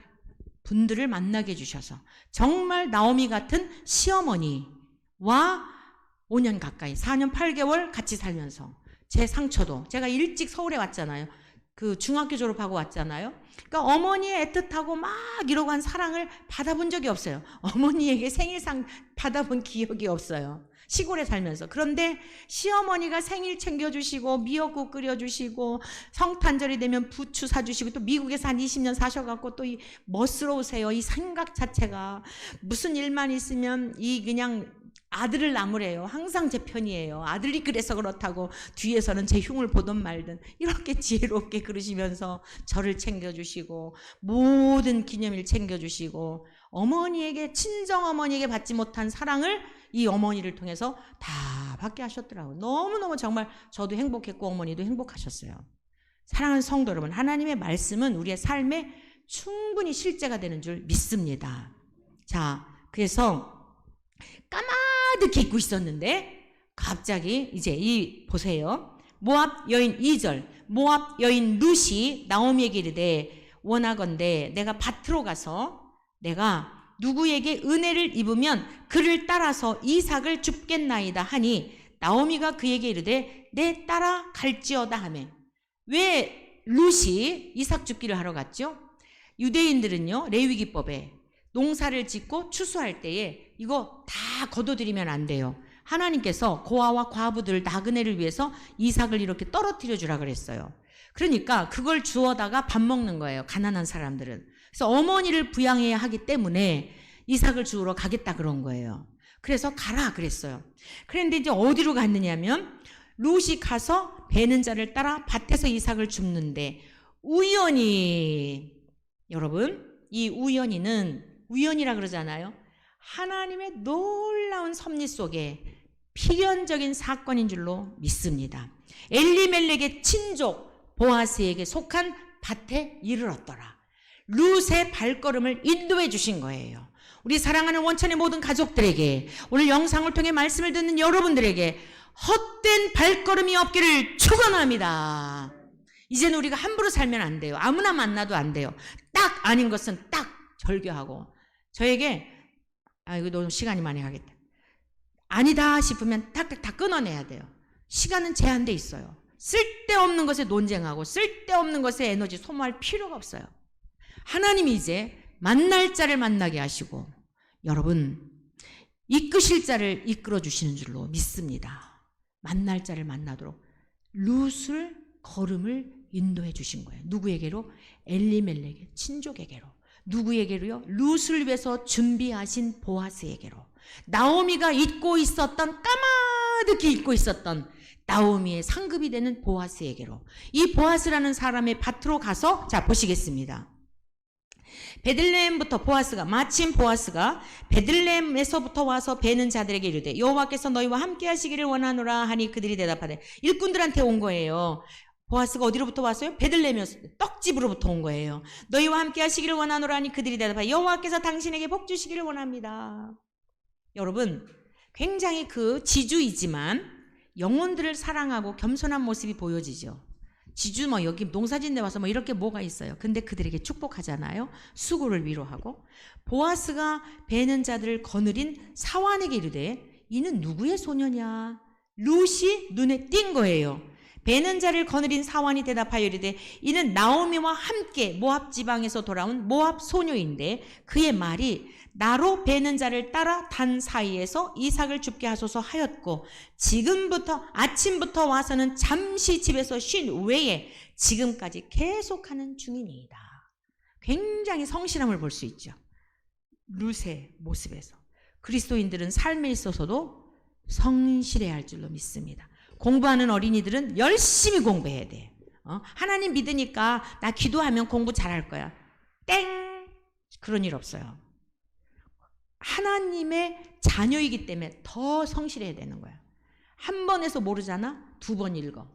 분들을 만나게 해주셔서 정말 나오미 같은 시어머니와 5년 가까이 4년 8개월 같이 살면서 제 상처도, 제가 일찍 서울에 왔잖아요. 그 중학교 졸업하고 왔잖아요. 그러니까 어머니의 애틋하고 막 이러고 한 사랑을 받아본 적이 없어요. 어머니에게 생일상 받아본 기억이 없어요. 시골에 살면서. 그런데 시어머니가 생일 챙겨주시고 미역국 끓여주시고 성탄절이 되면 부추 사주시고 또 미국에서 한 20년 사셔갖고 또 이 멋스러우세요. 이 생각 자체가 무슨 일만 있으면 이 그냥 아들을 나무래요. 항상 제 편이에요. 아들이 그래서 그렇다고 뒤에서는 제 흉을 보든 말든 이렇게 지혜롭게 그러시면서 저를 챙겨주시고 모든 기념일 챙겨주시고 어머니에게, 친정어머니에게 받지 못한 사랑을 이 어머니를 통해서 다 받게 하셨더라고요. 너무너무 정말 저도 행복했고 어머니도 행복하셨어요. 사랑하는 성도 여러분, 하나님의 말씀은 우리의 삶에 충분히 실제가 되는 줄 믿습니다. 자, 그래서 까마득히 잊고 있었는데 갑자기 이제 보세요. 모압 여인 2절, 모압 여인 룻이 나오미에게 이르되 원하건대 내가 밭으로 가서 내가 누구에게 은혜를 입으면 그를 따라서 이삭을 줍겠나이다 하니 나오미가 그에게 이르되 내 따라 갈지어다 하매. 왜 룻이 이삭 줍기를 하러 갔죠? 유대인들은요, 레위기법에 농사를 짓고 추수할 때에 이거 다 거둬들이면 안 돼요. 하나님께서 고아와 과부들 나그네를 위해서 이삭을 이렇게 떨어뜨려 주라 그랬어요. 그러니까 그걸 주워다가 밥 먹는 거예요. 가난한 사람들은. 그래서 어머니를 부양해야 하기 때문에 이삭을 주우러 가겠다 그런 거예요. 그래서 가라 그랬어요. 그런데 이제 어디로 갔느냐면 룻이 가서 베는 자를 따라 밭에서 이삭을 줍는데 우연히, 여러분 이 우연히는 우연이라 그러잖아요. 하나님의 놀라운 섭리 속에 필연적인 사건인 줄로 믿습니다. 엘리멜렉의 친족 보아스에게 속한 밭에 이르렀더라. 룻의 발걸음을 인도해 주신 거예요. 우리 사랑하는 원천의 모든 가족들에게, 오늘 영상을 통해 말씀을 듣는 여러분들에게 헛된 발걸음이 없기를 축원합니다. 이제는 우리가 함부로 살면 안 돼요. 아무나 만나도 안 돼요. 딱 아닌 것은 딱 절교하고, 저에게 이거 너무 시간이 많이 가겠다, 아니다 싶으면 딱딱 다 끊어내야 돼요. 시간은 제한돼 있어요. 쓸데없는 것에 논쟁하고 쓸데없는 것에 에너지 소모할 필요가 없어요. 하나님이 이제 만날 자를 만나게 하시고 여러분 이끄실 자를 이끌어 주시는 줄로 믿습니다. 만날 자를 만나도록 룻을 걸음을 인도해 주신 거예요. 누구에게로? 엘리멜렉의 친족에게로. 누구에게로요? 룻을 위해서 준비하신 보아스에게로. 나오미가 잊고 있었던, 까마득히 잊고 있었던 나오미의 상급이 되는 보아스에게로. 이 보아스라는 사람의 밭으로 가서, 자 보시겠습니다. 베들레헴부터 보아스가, 마침 보아스가 베들레헴에서부터 와서 베는 자들에게 이르되 여호와께서 너희와 함께 하시기를 원하노라 하니 그들이 대답하되, 일꾼들한테 온 거예요. 보아스가 어디로부터 왔어요? 베들레헴이었어요. 떡집으로부터 온 거예요. 너희와 함께 하시기를 원하노라 하니 그들이 대답하되 여호와께서 당신에게 복 주시기를 원합니다. 여러분 굉장히 그 지주이지만 영혼들을 사랑하고 겸손한 모습이 보여지죠. 지주 여기 농사짓네 와서 이렇게 뭐가 있어요. 근데 그들에게 축복하잖아요. 수고를 위로하고. 보아스가 베는 자들을 거느린 사환에게 이르되 이는 누구의 소녀냐? 룻이 눈에 띈 거예요. 베는 자를 거느린 사환이 대답하여 이르되 이는 나오미와 함께 모압 지방에서 돌아온 모압 소녀인데 그의 말이 나로 베는 자를 따라 단 사이에서 이삭을 줍게 하소서 하였고 지금부터 아침부터 와서는 잠시 집에서 쉰 외에 지금까지 계속하는 중이니이다. 굉장히 성실함을 볼 수 있죠. 룻의 모습에서. 그리스도인들은 삶에 있어서도 성실해야 할 줄로 믿습니다. 공부하는 어린이들은 열심히 공부해야 돼. 하나님 믿으니까 나 기도하면 공부 잘할 거야. 땡! 그런 일 없어요. 하나님의 자녀이기 때문에 더 성실해야 되는 거야. 한 번 해서 모르잖아? 2번 읽어.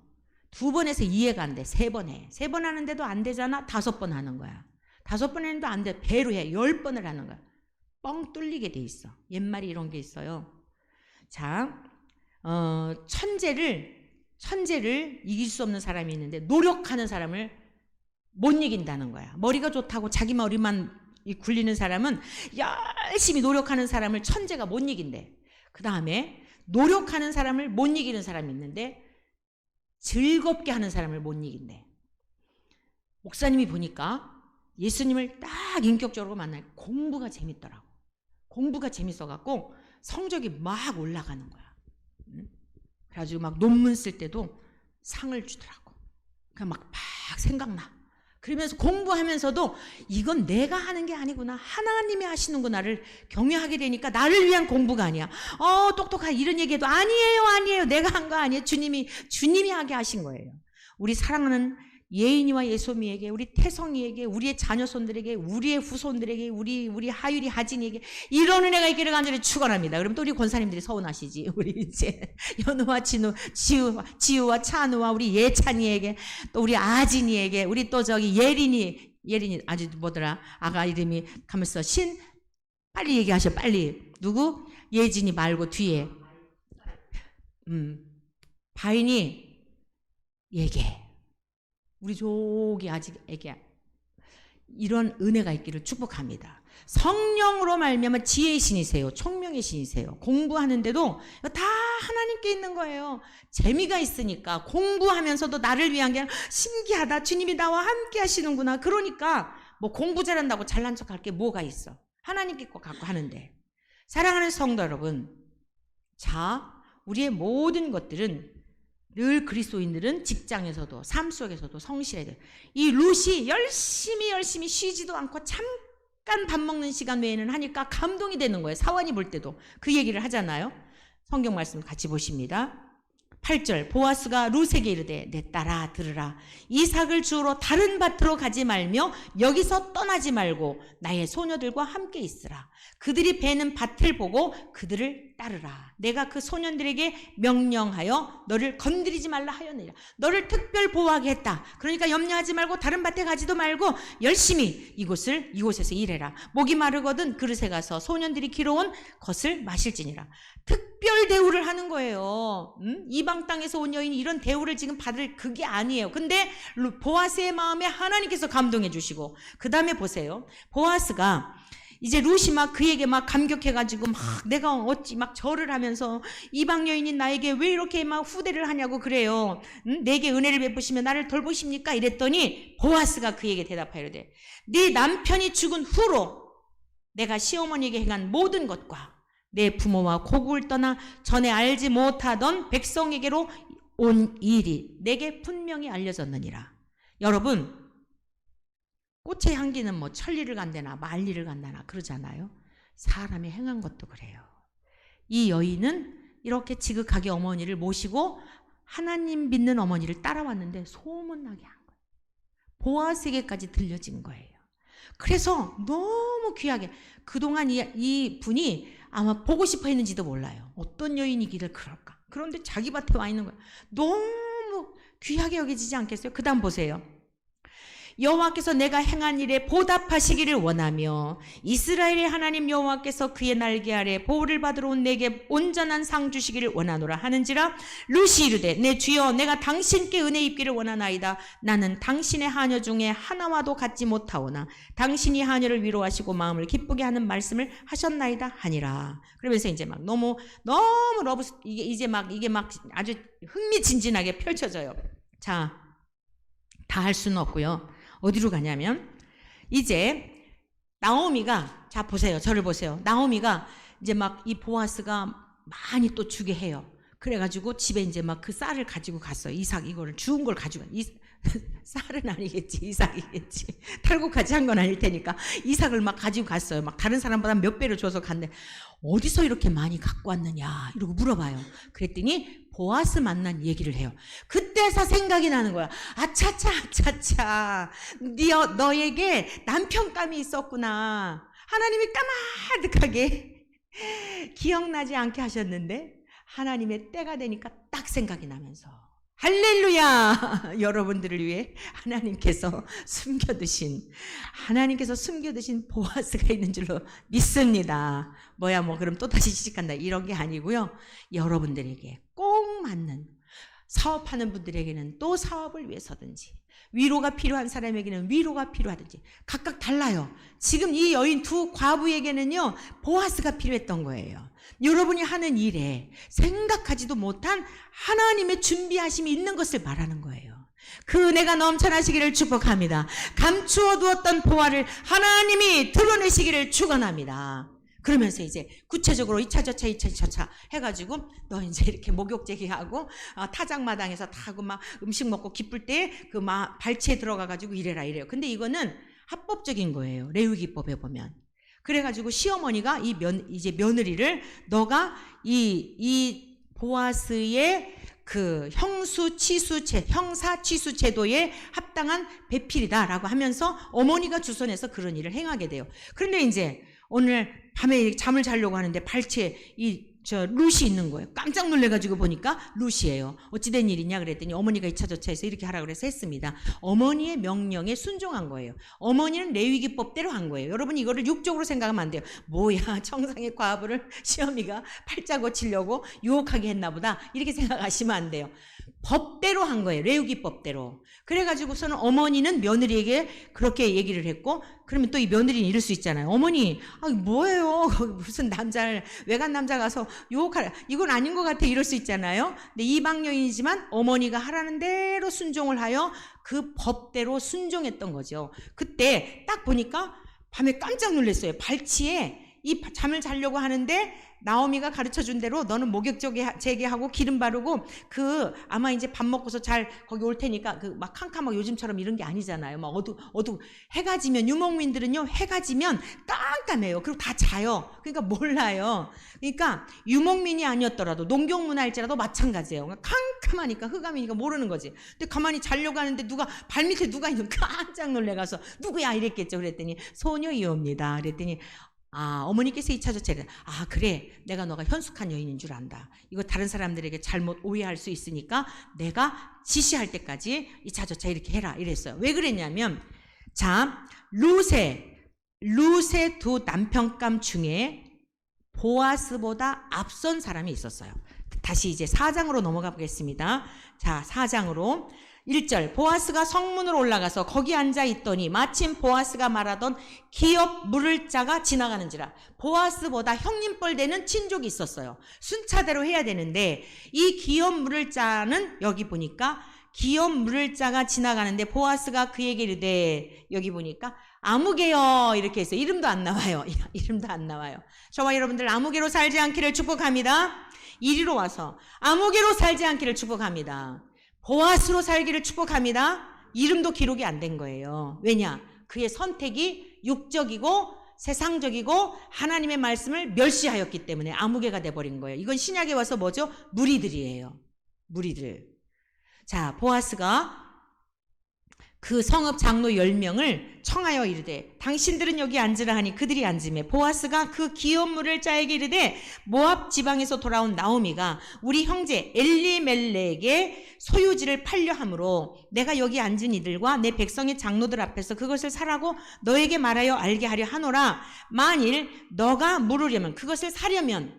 2번 해서 이해가 안 돼. 3번 해. 3번 하는데도 안 되잖아? 5번 하는 거야. 5번 했는데도 안 돼. 배로 해. 10번을 하는 거야. 뻥 뚫리게 돼 있어. 옛말에 이런 게 있어요. 자, 천재를 이길 수 없는 사람이 있는데 노력하는 사람을 못 이긴다는 거야. 머리가 좋다고 자기 머리만 굴리는 사람은, 열심히 노력하는 사람을 천재가 못 이긴대. 그 다음에 노력하는 사람을 못 이기는 사람이 있는데 즐겁게 하는 사람을 못 이긴대. 목사님이 보니까 예수님을 딱 인격적으로 만나니까 공부가 재밌더라고. 공부가 재밌어갖고 성적이 막 올라가는 거야. 그래가지고 막 논문 쓸 때도 상을 주더라고. 그냥 막 생각나. 그러면서 공부하면서도 이건 내가 하는 게 아니구나, 하나님이 하시는구나를 경외하게 되니까 나를 위한 공부가 아니야. 똑똑한 이런 얘기해도 아니에요. 내가 한 거 아니에요. 주님이 하게 하신 거예요. 우리 사랑하는 예인이와 예소미에게, 우리 태성이에게, 우리의 자녀손들에게, 우리의 후손들에게, 우리 하율이 하진이에게 이런 은혜가 있기를 간절히 축원합니다. 그럼 또 우리 권사님들이 서운하시지. 우리 이제 연우와 지우와 찬우와 우리 예찬이에게, 또 우리 아진이에게, 우리 또 저기 예린이 아주 뭐더라, 아가 이름이 가면서 빨리 얘기하셔. 빨리. 누구? 예진이 말고 뒤에 바인이 얘기해. 우리 조기 아직에게 이런 은혜가 있기를 축복합니다. 성령으로 말미암아 지혜의 신이세요. 총명의 신이세요. 공부하는데도 다 하나님께 있는 거예요. 재미가 있으니까. 공부하면서도 나를 위한 게 아니라 신기하다, 주님이 나와 함께 하시는구나. 그러니까 뭐 공부 잘한다고 잘난 척할 게 뭐가 있어. 하나님께 거 갖고 하는데. 사랑하는 성도 여러분, 자, 우리의 모든 것들은 늘 그리스도인들은 직장에서도 삶 속에서도 성실해야 돼요. 이 룻이 열심히 쉬지도 않고 잠깐 밥 먹는 시간 외에는 하니까 감동이 되는 거예요. 사환이 볼 때도 그 얘기를 하잖아요. 성경 말씀 같이 보십니다. 8절 보아스가 룻에게 이르되 내 딸아 들으라. 이삭을 주우러 다른 밭으로 가지 말며 여기서 떠나지 말고 나의 소녀들과 함께 있으라. 그들이 베는 밭을 보고 그들을 따르라. 내가 그 소년들에게 명령하여 너를 건드리지 말라 하였느니라. 너를 특별 보호하게 했다. 그러니까 염려하지 말고 다른 밭에 가지도 말고 열심히 이곳에서 일해라. 목이 마르거든 그릇에 가서 소년들이 길어온 것을 마실지니라. 특별 대우를 하는 거예요. 이방 땅에서 온 여인이 이런 대우를 지금 받을 그게 아니에요. 근데 보아스의 마음에 하나님께서 감동해 주시고, 그 다음에 보세요. 보아스가 이제 룻이 막 그에게 막 감격해가지고 막 내가 어찌 막 절을 하면서 이방 여인이 나에게 왜 이렇게 막 후대를 하냐고 그래요. 내게 은혜를 베푸시며 나를 돌보십니까? 이랬더니 보아스가 그에게 대답하여 이르되 네 남편이 죽은 후로 내가 시어머니에게 행한 모든 것과 내 부모와 고국을 떠나 전에 알지 못하던 백성에게로 온 일이 내게 분명히 알려졌느니라. 여러분, 꽃의 향기는 뭐 천리를 간다나 만리를 간다나 그러잖아요. 사람이 행한 것도 그래요. 이 여인은 이렇게 지극하게 어머니를 모시고 하나님 믿는 어머니를 따라왔는데 소문나게 한 거예요. 보아스에게까지 들려진 거예요. 그래서 너무 귀하게 그동안 이 분이 아마 보고 싶어 했는지도 몰라요. 어떤 여인이기를 그럴까. 그런데 자기 밭에 와 있는 거예요. 너무 귀하게 여겨지지 않겠어요? 그 다음 보세요. 여호와께서 내가 행한 일에 보답하시기를 원하며 이스라엘의 하나님 여호와께서 그의 날개 아래 보호를 받으러 온 내게 온전한 상 주시기를 원하노라 하는지라. 룻이 이르되 내 주여 내가 당신께 은혜 입기를 원하나이다. 나는 당신의 하녀 중에 하나와도 같지 못하오나 당신이 하녀를 위로하시고 마음을 기쁘게 하는 말씀을 하셨나이다 하니라. 그러면서 이제 막 너무 이게 막 아주 흥미진진하게 펼쳐져요. 자, 다 할 수는 없고요. 어디로 가냐면 이제 나오미가, 자 보세요. 저를 보세요. 나오미가 이제 막 이 보아스가 많이 또 주게 해요. 그래가지고 집에 이제 막 그 쌀을 가지고 갔어요. 이삭 이거를 주운 걸 가지고 쌀은 아니겠지, 이삭이겠지. 탈곡하지 한 건 아닐 테니까 이삭을 막 가지고 갔어요. 막 다른 사람보다 몇 배를 줘서 갔는데 어디서 이렇게 많이 갖고 왔느냐 이러고 물어봐요. 그랬더니 보아스 만난 얘기를 해요. 그때서 생각이 나는 거야. 아차차 너에게 남편감이 있었구나. 하나님이 까마득하게 기억나지 않게 하셨는데 하나님의 때가 되니까 딱 생각이 나면서 할렐루야. 여러분들을 위해 하나님께서 숨겨두신 보아스가 있는 줄로 믿습니다. 그럼 또다시 시집간다 이런 게 아니고요. 여러분들에게 꼭 맞는, 사업하는 분들에게는 또 사업을 위해서든지, 위로가 필요한 사람에게는 위로가 필요하든지 각각 달라요. 지금 이 여인 두 과부에게는요 보아스가 필요했던 거예요. 여러분이 하는 일에 생각하지도 못한 하나님의 준비하심이 있는 것을 말하는 거예요. 그 은혜가 넘쳐나시기를 축복합니다. 감추어 두었던 보화를 하나님이 드러내시기를 축원합니다. 그러면서 이제 구체적으로 2차 저차 해가지고 너 이제 이렇게 목욕 제기하고 타작마당에서 다 하고 막 음식 먹고 기쁠 때 그 막 발치에 들어가가지고 이래라 이래요. 근데 이거는 합법적인 거예요. 레위기법에 보면. 그래가지고 시어머니가 이제 며느리를 너가 이 보아스의 그 형사 취수 제도에 합당한 배필이다라고 하면서 어머니가 주선해서 그런 일을 행하게 돼요. 그런데 이제 오늘 밤에 잠을 자려고 하는데 발치에 룻이 있는 거예요. 깜짝 놀래가지고 보니까 룻이에요. 어찌된 일이냐 그랬더니 어머니가 2차 저차해서 이렇게 하라고 그래서 했습니다. 어머니의 명령에 순종한 거예요. 어머니는 레위기법대로 한 거예요. 여러분 이거를 육적으로 생각하면 안 돼요. 뭐야 청상의 과부를 시어미가 팔자 고치려고 유혹하게 했나 보다 이렇게 생각하시면 안 돼요. 법대로 한 거예요. 레위기법대로. 그래가지고서는 어머니는 며느리에게 그렇게 얘기를 했고, 그러면 또 이 며느리는 이럴 수 있잖아요. 어머니, 뭐예요? 무슨 외간 남자 가서 유혹하라. 이건 아닌 것 같아. 이럴 수 있잖아요. 근데 이방 여인이지만 어머니가 하라는 대로 순종을 하여 그 법대로 순종했던 거죠. 그때 딱 보니까 밤에 깜짝 놀랐어요. 발치에 이 잠을 자려고 하는데 나오미가 가르쳐준 대로 너는 목욕 재개하고 기름 바르고 아마 이제 밥 먹고서 잘 거기 올 테니까 막 캄캄하고 요즘처럼 이런 게 아니잖아요. 막 어두 해가 지면 유목민들은요 해가 지면 깜깜해요. 그리고 다 자요. 그러니까 몰라요. 그러니까 유목민이 아니었더라도 농경문화일지라도 마찬가지예요. 그러니까 캄캄하니까 흑암이니까 모르는 거지. 근데 가만히 자려고 하는데 발밑에 누가 있는 깜짝 놀래가서 누구야 이랬겠죠. 그랬더니 소녀이옵니다. 그랬더니 어머니께서 2차 조차를 그래 내가 너가 현숙한 여인인 줄 안다. 이거 다른 사람들에게 잘못 오해할 수 있으니까 내가 지시할 때까지 2차 조차 이렇게 해라 이랬어요. 왜 그랬냐면 자 룻의 두 남편감 중에 보아스보다 앞선 사람이 있었어요. 다시 이제 4장으로 넘어가 보겠습니다. 자 4장으로 1절 보아스가 성문으로 올라가서 거기 앉아 있더니 마침 보아스가 말하던 기업 물을 자가 지나가는지라. 보아스보다 형님뻘 되는 친족이 있었어요. 순차대로 해야 되는데 이 기업 물을 자는 여기 보니까 기업 물을 자가 지나가는데 보아스가 그에게 이르되 여기 보니까 아무개요 이렇게 해서 이름도 안 나와요. 이름도 안 나와요. 저와 여러분들 아무개로 살지 않기를 축복합니다. 이리로 와서 아무개로 살지 않기를 축복합니다. 보아스로 살기를 축복합니다. 이름도 기록이 안 된 거예요. 왜냐? 그의 선택이 육적이고 세상적이고 하나님의 말씀을 멸시하였기 때문에 아무개가 돼버린 거예요. 이건 신약에 와서 뭐죠? 무리들이에요. 무리들. 자, 보아스가 그 성읍 장로 10명을 청하여 이르되 당신들은 여기 앉으라 하니 그들이 앉으매 보아스가 그 기업 물을 자에게 이르되 모압 지방에서 돌아온 나오미가 우리 형제 엘리멜렉의 소유지를 팔려 함으로 내가 여기 앉은 이들과 내 백성의 장로들 앞에서 그것을 사라고 너에게 말하여 알게 하려 하노라. 만일 너가 물으려면 그것을 사려면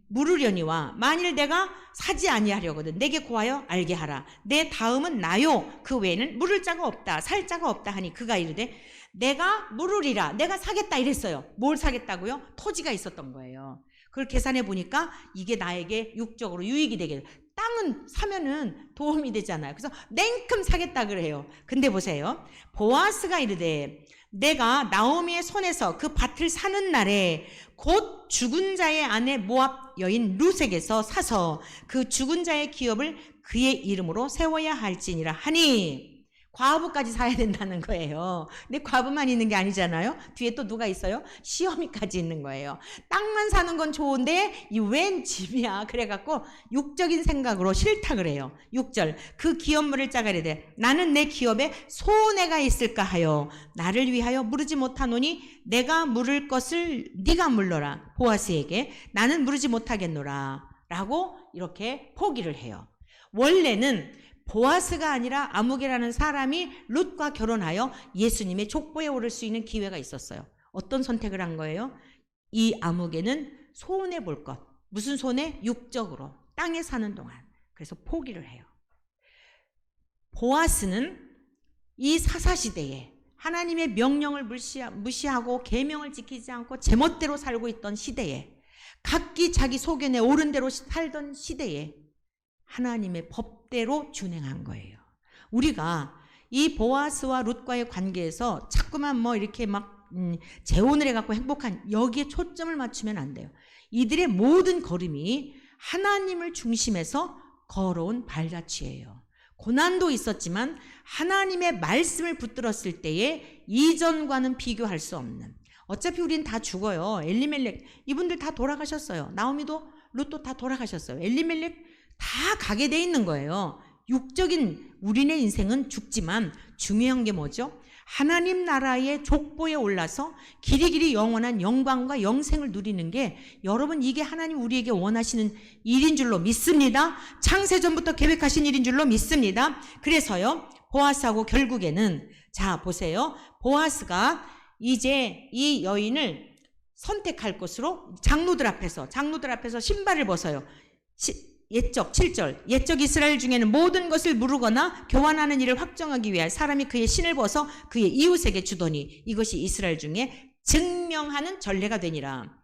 물으려니와 만일 내가 사지 아니하려거든 내게 고하여 알게 하라. 내 다음은 나요. 그 외에는 물을 자가 없다 살 자가 없다 하니 그가 이르되 내가 물으리라. 내가 사겠다 이랬어요. 뭘 사겠다고요? 토지가 있었던 거예요. 그걸 계산해 보니까 이게 나에게 육적으로 유익이 되게 땅은 사면은 도움이 되잖아요. 그래서 냉큼 사겠다 그래요. 근데 보세요. 보아스가 이르되 내가 나오미의 손에서 그 밭을 사는 날에 곧 죽은 자의 아내 모압 여인 룻에게서 사서 그 죽은 자의 기업을 그의 이름으로 세워야 할지니라 하니 과부까지 사야 된다는 거예요. 근데 과부만 있는 게 아니잖아요. 뒤에 또 누가 있어요? 시어미까지 있는 거예요. 땅만 사는 건 좋은데 이 웬 집이야. 그래갖고 육적인 생각으로 싫다 그래요. 6절 그 기업물을 짜가리되 나는 내 기업에 손해가 있을까 하여 나를 위하여 물으지 못하노니 내가 물을 것을 네가 물러라. 보아스에게 나는 물으지 못하겠노라 라고 이렇게 포기를 해요. 원래는 보아스가 아니라 아무개라는 사람이 룻과 결혼하여 예수님의 족보에 오를 수 있는 기회가 있었어요. 어떤 선택을 한 거예요? 이 아무개는 손해 볼 것. 무슨 손해? 육적으로. 땅에 사는 동안. 그래서 포기를 해요. 보아스는 이 사사시대에 하나님의 명령을 무시하고 계명을 지키지 않고 제멋대로 살고 있던 시대에 각기 자기 소견에 옳은 대로 살던 시대에 하나님의 법대로 준행한 거예요. 우리가 이 보아스와 룻과의 관계에서 자꾸만 이렇게 막 재혼을 해갖고 행복한 여기에 초점을 맞추면 안 돼요. 이들의 모든 걸음이 하나님을 중심에서 걸어온 발자취예요. 고난도 있었지만 하나님의 말씀을 붙들었을 때에 이전과는 비교할 수 없는. 어차피 우린 다 죽어요. 엘리멜렉 이분들 다 돌아가셨어요. 나오미도 룻도 다 돌아가셨어요. 엘리멜렉 다 가게 돼 있는 거예요. 육적인 우리네 인생은 죽지만 중요한 게 뭐죠? 하나님 나라의 족보에 올라서 길이길이 영원한 영광과 영생을 누리는 게 여러분 이게 하나님 우리에게 원하시는 일인 줄로 믿습니다. 창세전부터 계획하신 일인 줄로 믿습니다. 그래서요 보아스하고 결국에는 자 보세요. 보아스가 이제 이 여인을 선택할 것으로 장로들 앞에서 신발을 벗어요. 예적 7절 예적 이스라엘 중에는 모든 것을 물으거나 교환하는 일을 확정하기 위하여 사람이 그의 신을 벗어 그의 이웃에게 주더니 이것이 이스라엘 중에 증명하는 전례가 되니라.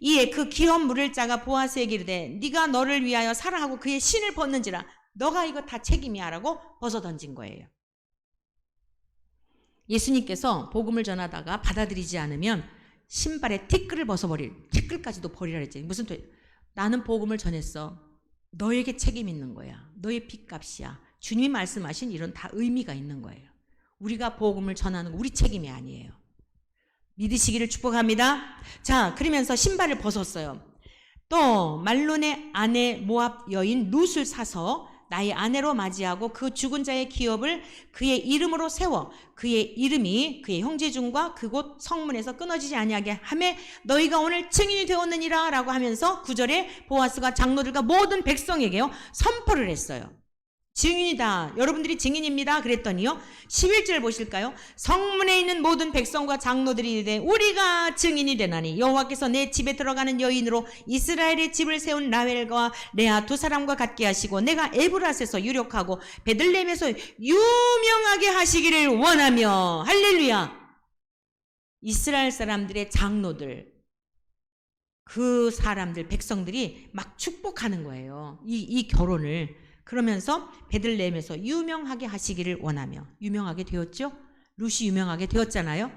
이에 그 기업 물을 자가 보아스에게 이르되 네가 너를 위하여 사라 하고 그의 신을 벗는지라. 너가 이거 다 책임이야 라고 벗어 던진 거예요. 예수님께서 복음을 전하다가 받아들이지 않으면 신발에 티끌까지도 버리라 했지. 무슨 또 나는 복음을 전했어. 너에게 책임 있는 거야. 너의 핏값이야. 주님이 말씀하신 이런 다 의미가 있는 거예요. 우리가 복음을 전하는 거 우리 책임이 아니에요. 믿으시기를 축복합니다. 자, 그러면서 신발을 벗었어요. 또 말론의 아내 모압 여인 룻을 사서 나의 아내로 맞이하고 그 죽은 자의 기업을 그의 이름으로 세워 그의 이름이 그의 형제 중과 그곳 성문에서 끊어지지 아니하게 하매 너희가 오늘 증인이 되었느니라 라고 하면서 9절에 보아스가 장로들과 모든 백성에게요 선포를 했어요. 증인이다. 여러분들이 증인입니다. 그랬더니요 11절 보실까요? 성문에 있는 모든 백성과 장로들이 이르되 우리가 증인이 되나니 여호와께서 내 집에 들어가는 여인으로 이스라엘의 집을 세운 라헬과 레아 두 사람과 같게 하시고 내가 에브라스에서 유력하고 베들레헴에서 유명하게 하시기를 원하며. 할렐루야. 이스라엘 사람들의 장로들, 그 사람들 백성들이 막 축복하는 거예요. 이 결혼을. 그러면서 베들레헴에서 유명하게 하시기를 원하며. 유명하게 되었죠? 룻이 유명하게 되었잖아요.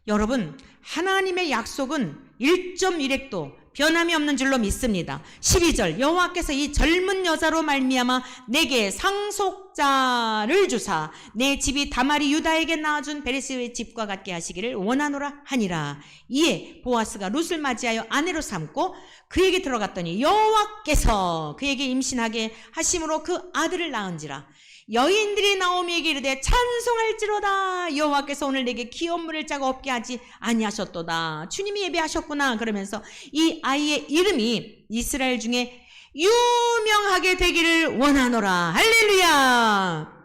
여러분, 하나님의 약속은 1.1획도 변함이 없는 줄로 믿습니다. 12절 여호와께서 이 젊은 여자로 말미암아 내게 상속자를 주사 내 집이 다말이 유다에게 낳아준 베레스의 집과 같게 하시기를 원하노라 하니라. 이에 보아스가 룻을 맞이하여 아내로 삼고 그에게 들어갔더니 여호와께서 그에게 임신하게 하심으로 그 아들을 낳은지라. 여인들이 나오미에게 이르되 찬송할지로다. 여호와께서 오늘 내게 기업물을 짜고 없게 하지 아니하셨도다. 주님이 예배하셨구나. 그러면서 이 아이의 이름이 이스라엘 중에 유명하게 되기를 원하노라. 할렐루야.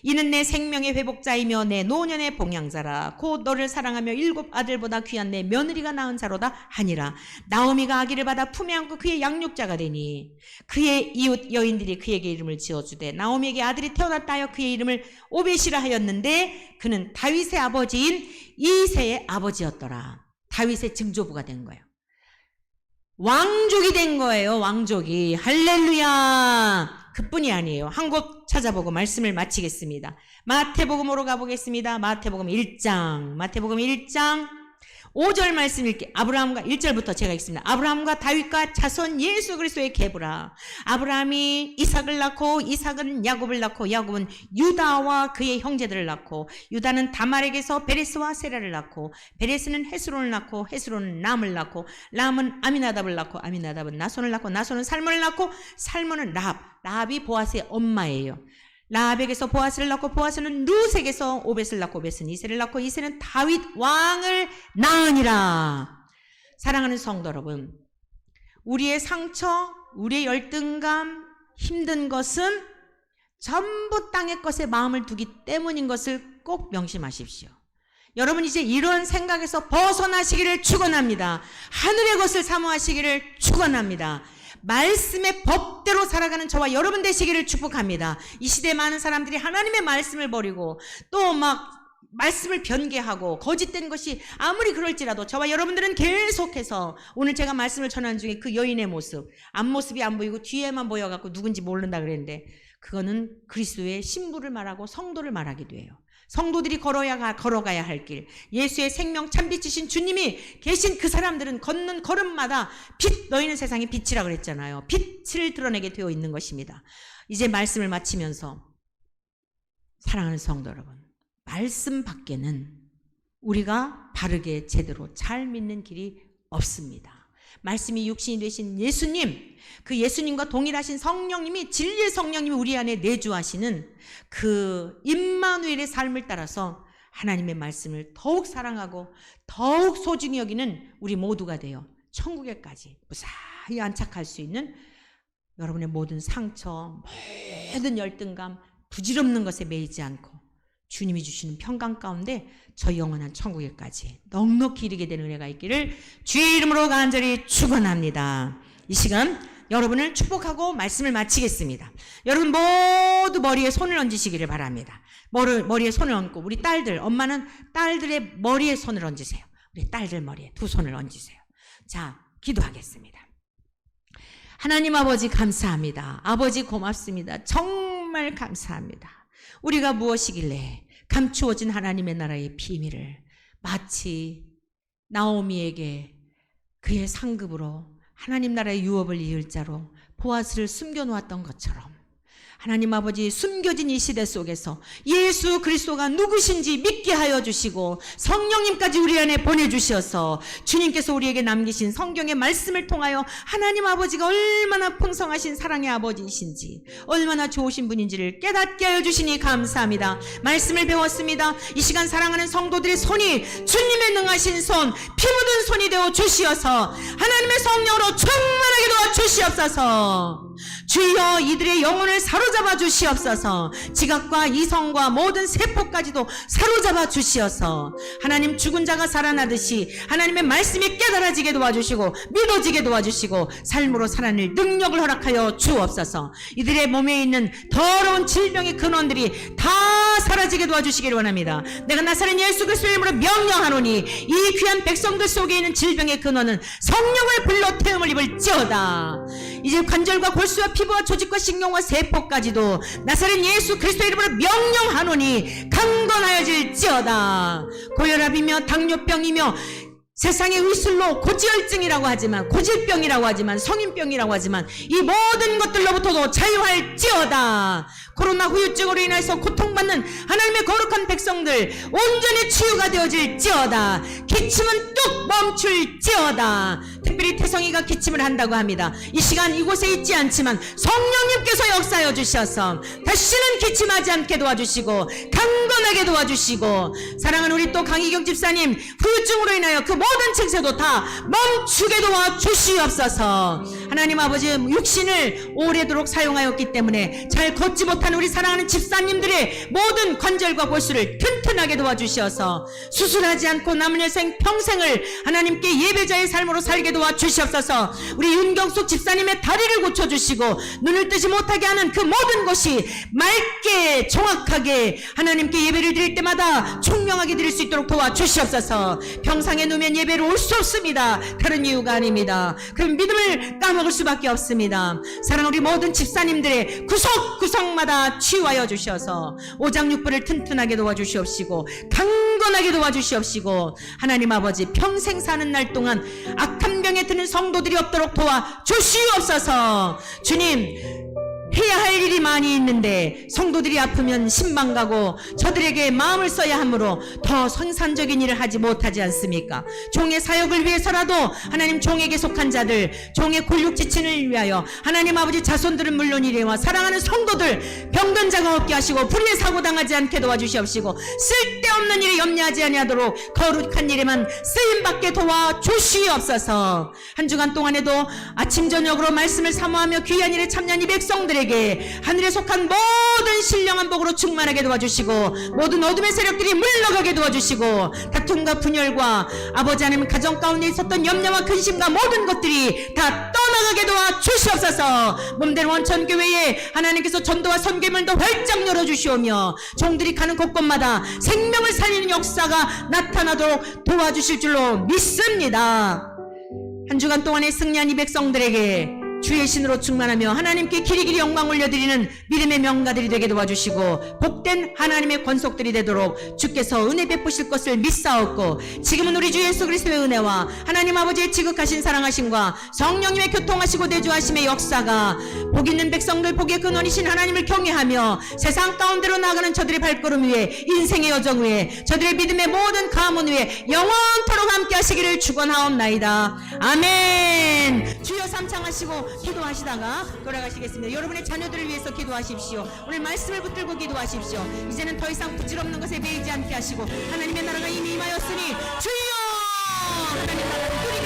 이는 내 생명의 회복자이며 내 노년의 봉양자라. 곧 너를 사랑하며 7 아들보다 귀한 내 며느리가 낳은 자로다 하니라. 나오미가 아기를 받아 품에 안고 그의 양육자가 되니 그의 이웃 여인들이 그에게 이름을 지어주되 나오미에게 아들이 태어났다 하여 그의 이름을 오벳이라 하였는데 그는 다윗의 아버지인 이새의 아버지였더라. 다윗의 증조부가 된 거예요. 왕족이 된 거예요. 왕족이. 할렐루야. 그뿐이 아니에요. 한 곳 찾아보고 말씀을 마치겠습니다. 마태복음으로 가보겠습니다. 마태복음 1장 5절 말씀 읽게. 아브라함과 1절부터 제가 읽습니다. 아브라함과 다윗과 자손 예수 그리스도의 계보라. 아브라함이 이삭을 낳고 이삭은 야곱을 낳고 야곱은 유다와 그의 형제들을 낳고 유다는 다말에게서 베레스와 세라를 낳고 베레스는 헤스론을 낳고 헤스론은 람을 낳고 람은 아미나답을 낳고 아미나답은 나손을 낳고 나손은 살몬을 낳고 살몬은 라합이 보아스의 엄마예요. 라합에게서 보아스를 낳고 보아스는 룻에게서 오벳을 낳고 오벳은 이새를 낳고 이새는 다윗 왕을 낳으니라. 사랑하는 성도 여러분, 우리의 상처, 우리의 열등감, 힘든 것은 전부 땅의 것에 마음을 두기 때문인 것을 꼭 명심하십시오. 여러분 이제 이런 생각에서 벗어나시기를 축원합니다. 하늘의 것을 사모하시기를 축원합니다. 말씀의 법대로 살아가는 저와 여러분 되시기를 축복합니다. 이 시대에 많은 사람들이 하나님의 말씀을 버리고 또 막 말씀을 변개하고 거짓된 것이 아무리 그럴지라도 저와 여러분들은 계속해서 오늘 제가 말씀을 전하는 중에 그 여인의 모습, 앞모습이 안 보이고 뒤에만 보여갖고 누군지 모른다 그랬는데 그거는 그리스도의 신부를 말하고 성도를 말하기도 해요. 성도들이 걸어가야 할 길, 예수의 생명 참빛이신 주님이 계신 그 사람들은 걷는 걸음마다 빛, 너희는 세상의 빛이라 그랬잖아요. 빛을 드러내게 되어 있는 것입니다. 이제 말씀을 마치면서 사랑하는 성도 여러분, 말씀 밖에는 우리가 바르게 제대로 잘 믿는 길이 없습니다. 말씀이 육신이 되신 예수님, 그 예수님과 동일하신 성령님이, 진리의 성령님이 우리 안에 내주하시는 그 임마누엘의 삶을 따라서 하나님의 말씀을 더욱 사랑하고 더욱 소중히 여기는 우리 모두가 되어 천국에까지 무사히 안착할 수 있는 여러분의 모든 상처, 모든 열등감, 부질없는 것에 매이지 않고 주님이 주시는 평강 가운데 저 영원한 천국에까지 넉넉히 이르게 되는 은혜가 있기를 주의 이름으로 간절히 축원합니다. 이 시간 여러분을 축복하고 말씀을 마치겠습니다. 여러분 모두 머리에 손을 얹으시기를 바랍니다. 머리에 손을 얹고 우리 딸들, 엄마는 딸들의 머리에 손을 얹으세요. 우리 딸들 머리에 두 손을 얹으세요. 자, 기도하겠습니다. 하나님 아버지 감사합니다. 아버지 고맙습니다. 정말 감사합니다. 우리가 무엇이길래 감추어진 하나님의 나라의 비밀을 마치 나오미에게 그의 상급으로 하나님 나라의 유업을 이을 자로 보아스를 숨겨놓았던 것처럼 하나님 아버지, 숨겨진 이 시대 속에서 예수 그리스도가 누구신지 믿게 하여 주시고 성령님까지 우리 안에 보내주셔서 주님께서 우리에게 남기신 성경의 말씀을 통하여 하나님 아버지가 얼마나 풍성하신 사랑의 아버지이신지, 얼마나 좋으신 분인지를 깨닫게 하여 주시니 감사합니다. 말씀을 배웠습니다. 이 시간 사랑하는 성도들의 손이 주님의 능하신 손, 피 묻은 손이 되어 주시어서 하나님의 성령으로 충만하게 도와 주시옵소서. 주여, 이들의 영혼을 사로잡아 주시옵소서. 지각과 이성과 모든 세포까지도 사로잡아 주시어서 하나님, 죽은 자가 살아나듯이 하나님의 말씀이 깨달아지게 도와주시고 믿어지게 도와주시고 삶으로 살아낼 능력을 허락하여 주옵소서. 이들의 몸에 있는 더러운 질병의 근원들이 다 사라지게 도와주시기를 원합니다. 내가 나사렛 예수 그리스도의 이름으로 명령하노니 이 귀한 백성들 속에 있는 질병의 근원은 성령을 불러 태움을 입을지어다. 이제 관절과 골수와 피부와 조직과 신경과 세포까지도 나사렛 예수 그리스도의 이름으로 명령하노니 강건하여질지어다. 고혈압이며 당뇨병이며 세상의 의술로 고지혈증이라고 하지만, 고질병이라고 하지만, 성인병이라고 하지만 이 모든 것들로부터도 자유할지어다. 코로나 후유증으로 인해서 고통받는 하나님의 거룩한 백성들 온전히 치유가 되어질지어다. 기침은 뚝 멈출지어다. 특별히 태성이가 기침을 한다고 합니다. 이 시간 이곳에 있지 않지만 성령님께서 역사하여 주셔서 다시는 기침하지 않게 도와주시고 강건하게 도와주시고, 사랑하는 우리 또 강희경 집사님, 후유증으로 인하여 그 모든 증세도 다 멈추게 도와주시옵소서. 하나님 아버지, 육신을 오래도록 사용하였기 때문에 잘 걷지 못한 우리 사랑하는 집사님들의 모든 관절과 골수를 튼튼하게 도와주셔서 수술하지 않고 남은 여생 평생을 하나님께 예배자의 삶으로 살게 도와주시옵소서. 우리 윤경숙 집사님의 다리를 고쳐주시고 눈을 뜨지 못하게 하는 그 모든 것이 맑게 정확하게 하나님께 예배를 드릴 때마다 총명하게 드릴 수 있도록 도와주시옵소서. 평상에 누면 예배를 올 수 없습니다. 다른 이유가 아닙니다. 그럼 믿음을 까먹을 수밖에 없습니다. 사랑하는 우리 모든 집사님들의 구석구석마다 치유하여 주셔서 오장육부를 튼튼하게 도와주시옵시고 강건하게 도와주시옵시고, 하나님 아버지, 평생 사는 날 동안 악한 병에 드는 성도들이 없도록 도와주시옵소서. 주님, 해야 할 일이 많이 있는데 성도들이 아프면 신방 가고 저들에게 마음을 써야 하므로 더 생산적인 일을 하지 못하지 않습니까? 종의 사역을 위해서라도 하나님, 종에게 속한 자들, 종의 골육지친을 위하여 하나님 아버지, 자손들은 물론이래와 사랑하는 성도들 병든 자가 없게 하시고 불의의 사고 당하지 않게 도와주시옵시고 쓸데없는 일에 염려하지 아니하도록 거룩한 일에만 쓰임받게 도와주시옵소서. 한 주간 동안에도 아침 저녁으로 말씀을 사모하며 귀한 일에 참여한 이 백성들에게 하늘에 속한 모든 신령한 복으로 충만하게 도와주시고 모든 어둠의 세력들이 물러가게 도와주시고 다툼과 분열과 아버지 하나님 가정 가운데 있었던 염려와 근심과 모든 것들이 다 떠나가게 도와주시옵소서. 몸된 원천교회에 하나님께서 전도와 선교문도 활짝 열어주시오며 종들이 가는 곳곳마다 생명을 살리는 역사가 나타나도록 도와주실 줄로 믿습니다. 한 주간 동안의 승리한 이 백성들에게 주의 신으로 충만하며 하나님께 길이길이 영광 올려드리는 믿음의 명가들이 되게 도와주시고 복된 하나님의 권속들이 되도록 주께서 은혜 베푸실 것을 믿사옵고, 지금은 우리 주 예수 그리스도의 은혜와 하나님 아버지의 지극하신 사랑하심과 성령님의 교통하시고 대주하심의 역사가 복 있는 백성들 복의 근원이신 하나님을 경외하며 세상 가운데로 나아가는 저들의 발걸음 위에, 인생의 여정 위에, 저들의 믿음의 모든 가문 위에 영원토록 함께 하시기를 축원하옵나이다. 아멘. 주여 삼창하시고 기도하시다가 돌아가시겠습니다. 여러분의 자녀들을 위해서 기도하십시오. 오늘 말씀을 붙들고 기도하십시오. 이제는 더 이상 부질없는 것에 매이지 않게 하시고 하나님의 나라가 이미 임하였으니 주여, 하나님 나라를